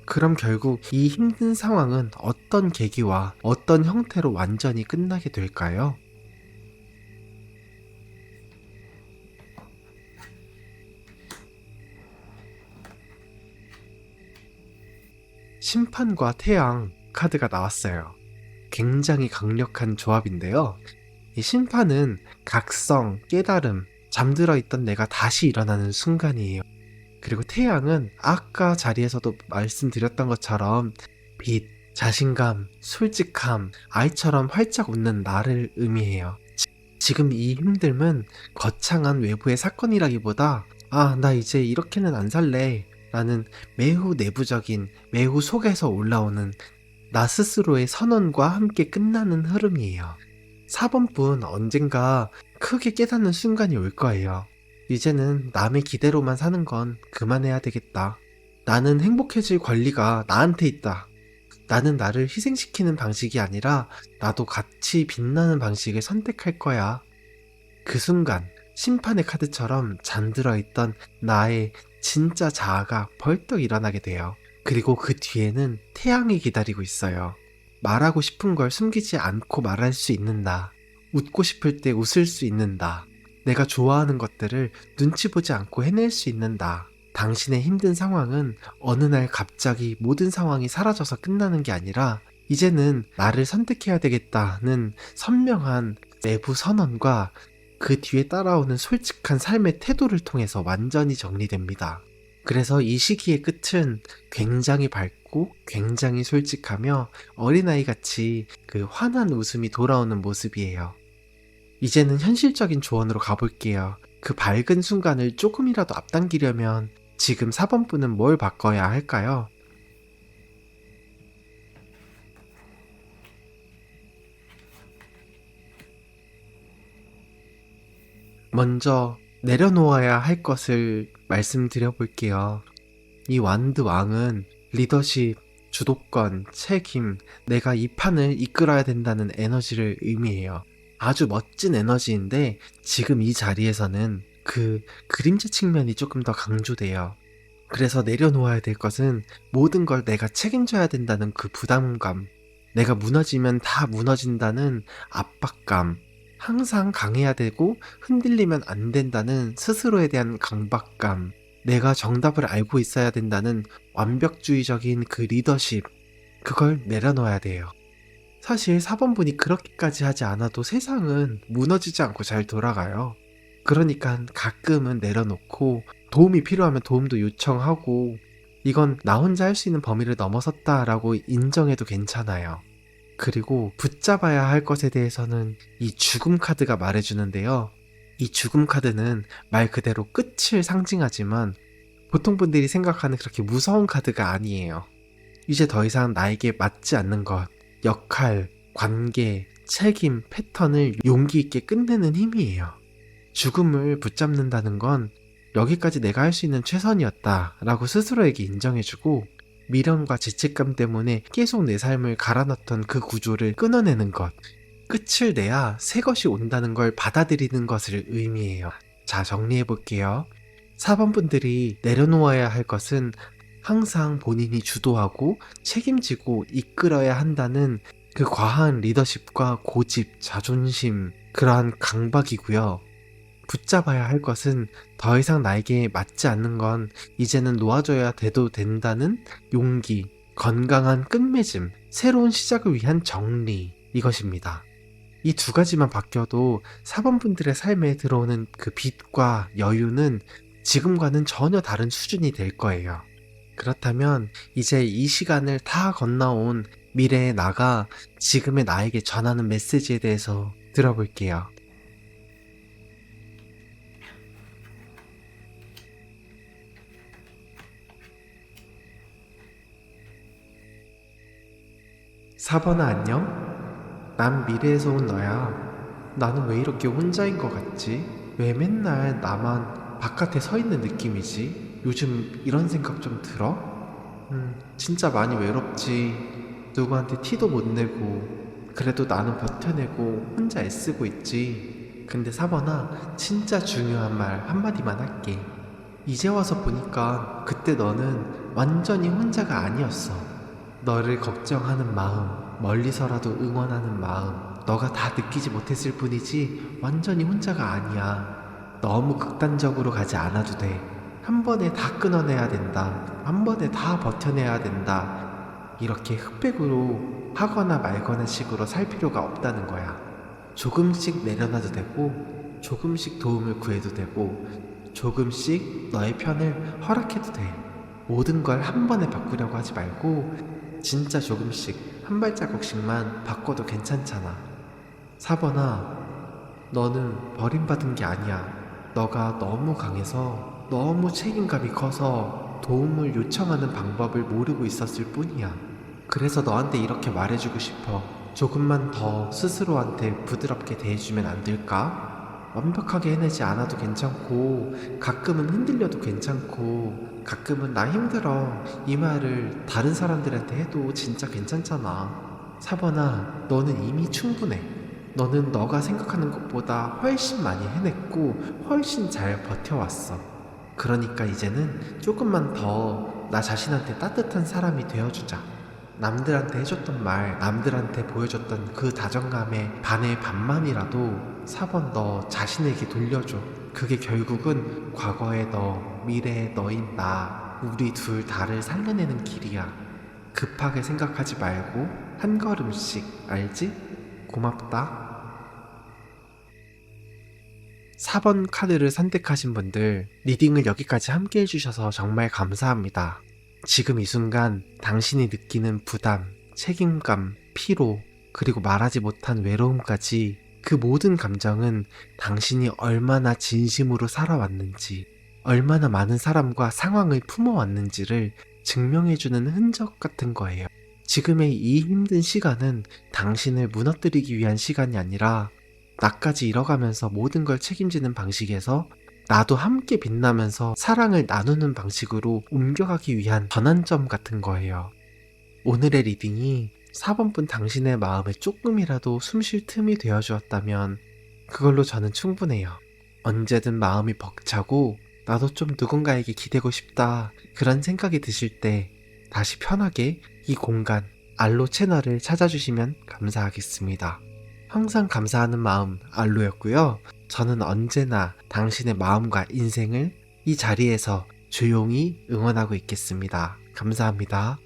그럼 결국 이 힘든 상황은 어떤 계기와 어떤 형태로 완전히 끝나게 될까요? 심판과 태양 카드가 나왔어요. 굉장히 강력한 조합인데요. 이 심판은 각성, 깨달음, 잠들어 있던 내가 다시 일어나는 순간이에요. 그리고 태양은 아까 자리에서도 말씀드렸던 것처럼 빛, 자신감, 솔직함, 아이처럼 활짝 웃는 나를 의미해요. 지금 이 힘듦은 거창한 외부의 사건이라기보다 나 이제 이렇게는 안 살래 라는 매우 내부적인, 매우 속에서 올라오는 나 스스로의 선언과 함께 끝나는 흐름이에요. 4번분 언젠가 크게 깨닫는 순간이 올 거예요. 이제는 남의 기대로만 사는 건 그만해야 되겠다. 나는 행복해질 권리가 나한테 있다. 나는 나를 희생시키는 방식이 아니라 나도 같이 빛나는 방식을 선택할 거야. 그 순간 심판의 카드처럼 잠들어 있던 나의 진짜 자아가 벌떡 일어나게 돼요. 그리고 그 뒤에는 태양이 기다리고 있어요. 말하고 싶은 걸 숨기지 않고 말할 수 있는 나. 웃고 싶을 때 웃을 수 있는 나. 내가 좋아하는 것들을 눈치 보지 않고 해낼 수 있는 나. 당신의 힘든 상황은 어느 날 갑자기 모든 상황이 사라져서 끝나는 게 아니라 이제는 나를 선택해야 되겠다는 선명한 내부 선언과 그 뒤에 따라오는 솔직한 삶의 태도를 통해서 완전히 정리됩니다. 그래서 이 시기의 끝은 굉장히 밝고 굉장히 솔직하며 어린아이같이 그 환한 웃음이 돌아오는 모습이에요. 이제는 현실적인 조언으로 가볼게요. 그 밝은 순간을 조금이라도 앞당기려면 지금 4번분은 뭘 바꿔야 할까요? 먼저 내려놓아야 할 것을 말씀드려 볼게요. 이 완드 왕은 리더십, 주도권, 책임, 내가 이 판을 이끌어야 된다는 에너지를 의미해요. 아주 멋진 에너지인데 지금 이 자리에서는 그 그림자 측면이 조금 더 강조돼요. 그래서 내려놓아야 될 것은 모든 걸 내가 책임져야 된다는 그 부담감, 내가 무너지면 다 무너진다는 압박감, 항상 강해야 되고 흔들리면 안 된다는 스스로에 대한 강박감, 내가 정답을 알고 있어야 된다는 완벽주의적인 그 리더십, 그걸 내려놓아야 돼요. 사실 4번분이 그렇게까지 하지 않아도 세상은 무너지지 않고 잘 돌아가요. 그러니까 가끔은 내려놓고 도움이 필요하면 도움도 요청하고 이건 나 혼자 할 수 있는 범위를 넘어섰다라고 인정해도 괜찮아요. 그리고 붙잡아야 할 것에 대해서는 이 죽음 카드가 말해주는데요. 이 죽음 카드는 말 그대로 끝을 상징하지만 보통 분들이 생각하는 그렇게 무서운 카드가 아니에요. 이제 더 이상 나에게 맞지 않는 것, 역할, 관계, 책임, 패턴을 용기 있게 끝내는 힘이에요. 죽음을 붙잡는다는 건 여기까지 내가 할 수 있는 최선이었다 라고 스스로에게 인정해주고 미련과 죄책감 때문에 계속 내 삶을 갈아넣던 그 구조를 끊어내는 것, 끝을 내야 새 것이 온다는 걸 받아들이는 것을 의미해요. 자, 정리해 볼게요. 4번 분들이 내려놓아야 할 것은 항상 본인이 주도하고 책임지고 이끌어야 한다는 그 과한 리더십과 고집, 자존심, 그러한 강박이고요. 붙잡아야 할 것은 더 이상 나에게 맞지 않는 건 이제는 놓아줘야 돼도 된다는 용기, 건강한 끝맺음, 새로운 시작을 위한 정리, 이것입니다. 이 두 가지만 바뀌어도 4번 분들의 삶에 들어오는 그 빛과 여유는 지금과는 전혀 다른 수준이 될 거예요. 그렇다면 이제 이 시간을 다 건너온 미래의 나가 지금의 나에게 전하는 메시지에 대해서 들어볼게요. 사번아 안녕? 난 미래에서 온 너야. 나는 왜 이렇게 혼자인 것 같지? 왜 맨날 나만 바깥에 서 있는 느낌이지? 요즘 이런 생각 좀 들어? 진짜 많이 외롭지. 누구한테 티도 못 내고. 그래도 나는 버텨내고 혼자 애쓰고 있지. 근데 사번아, 진짜 중요한 말 한마디만 할게. 이제 와서 보니까 그때 너는 완전히 혼자가 아니었어. 너를 걱정하는 마음, 멀리서라도 응원하는 마음, 너가 다 느끼지 못했을 뿐이지 완전히 혼자가 아니야. 너무 극단적으로 가지 않아도 돼. 한 번에 다 끊어내야 된다. 한 번에 다 버텨내야 된다. 이렇게 흑백으로 하거나 말거나 식으로 살 필요가 없다는 거야. 조금씩 내려놔도 되고, 조금씩 도움을 구해도 되고, 조금씩 너의 편을 허락해도 돼. 모든 걸 한 번에 바꾸려고 하지 말고 진짜 조금씩 한 발자국씩만 바꿔도 괜찮잖아. 4번아, 너는 버림받은 게 아니야. 너가 너무 강해서, 너무 책임감이 커서 도움을 요청하는 방법을 모르고 있었을 뿐이야. 그래서 너한테 이렇게 말해주고 싶어. 조금만 더 스스로한테 부드럽게 대해주면 안 될까? 완벽하게 해내지 않아도 괜찮고, 가끔은 흔들려도 괜찮고, 가끔은 나 힘들어, 이 말을 다른 사람들한테 해도 진짜 괜찮잖아. 4번아, 너는 이미 충분해. 너는 너가 생각하는 것보다 훨씬 많이 해냈고 훨씬 잘 버텨왔어. 그러니까 이제는 조금만 더 나 자신한테 따뜻한 사람이 되어주자. 남들한테 해줬던 말, 남들한테 보여줬던 그 다정감의 반의 반만이라도 4번 너 자신에게 돌려줘. 그게 결국은 과거의 너, 미래의 너인 나, 우리 둘 다를 살려내는 길이야. 급하게 생각하지 말고 한 걸음씩, 알지? 고맙다. 4번 카드를 선택하신 분들, 리딩을 여기까지 함께 해주셔서 정말 감사합니다. 지금 이 순간 당신이 느끼는 부담, 책임감, 피로, 그리고 말하지 못한 외로움까지 그 모든 감정은 당신이 얼마나 진심으로 살아왔는지, 얼마나 많은 사람과 상황을 품어왔는지를 증명해주는 흔적 같은 거예요. 지금의 이 힘든 시간은 당신을 무너뜨리기 위한 시간이 아니라 나까지 잃어가면서 모든 걸 책임지는 방식에서 나도 함께 빛나면서 사랑을 나누는 방식으로 옮겨가기 위한 전환점 같은 거예요. 오늘의 리딩이 4번분 당신의 마음에 조금이라도 숨쉴 틈이 되어주었다면 그걸로 저는 충분해요. 언제든 마음이 벅차고 나도 좀 누군가에게 기대고 싶다 그런 생각이 드실 때 다시 편하게 이 공간 알로 채널을 찾아주시면 감사하겠습니다. 항상 감사하는 마음 알로였고요. 저는 언제나 당신의 마음과 인생을 이 자리에서 조용히 응원하고 있겠습니다. 감사합니다.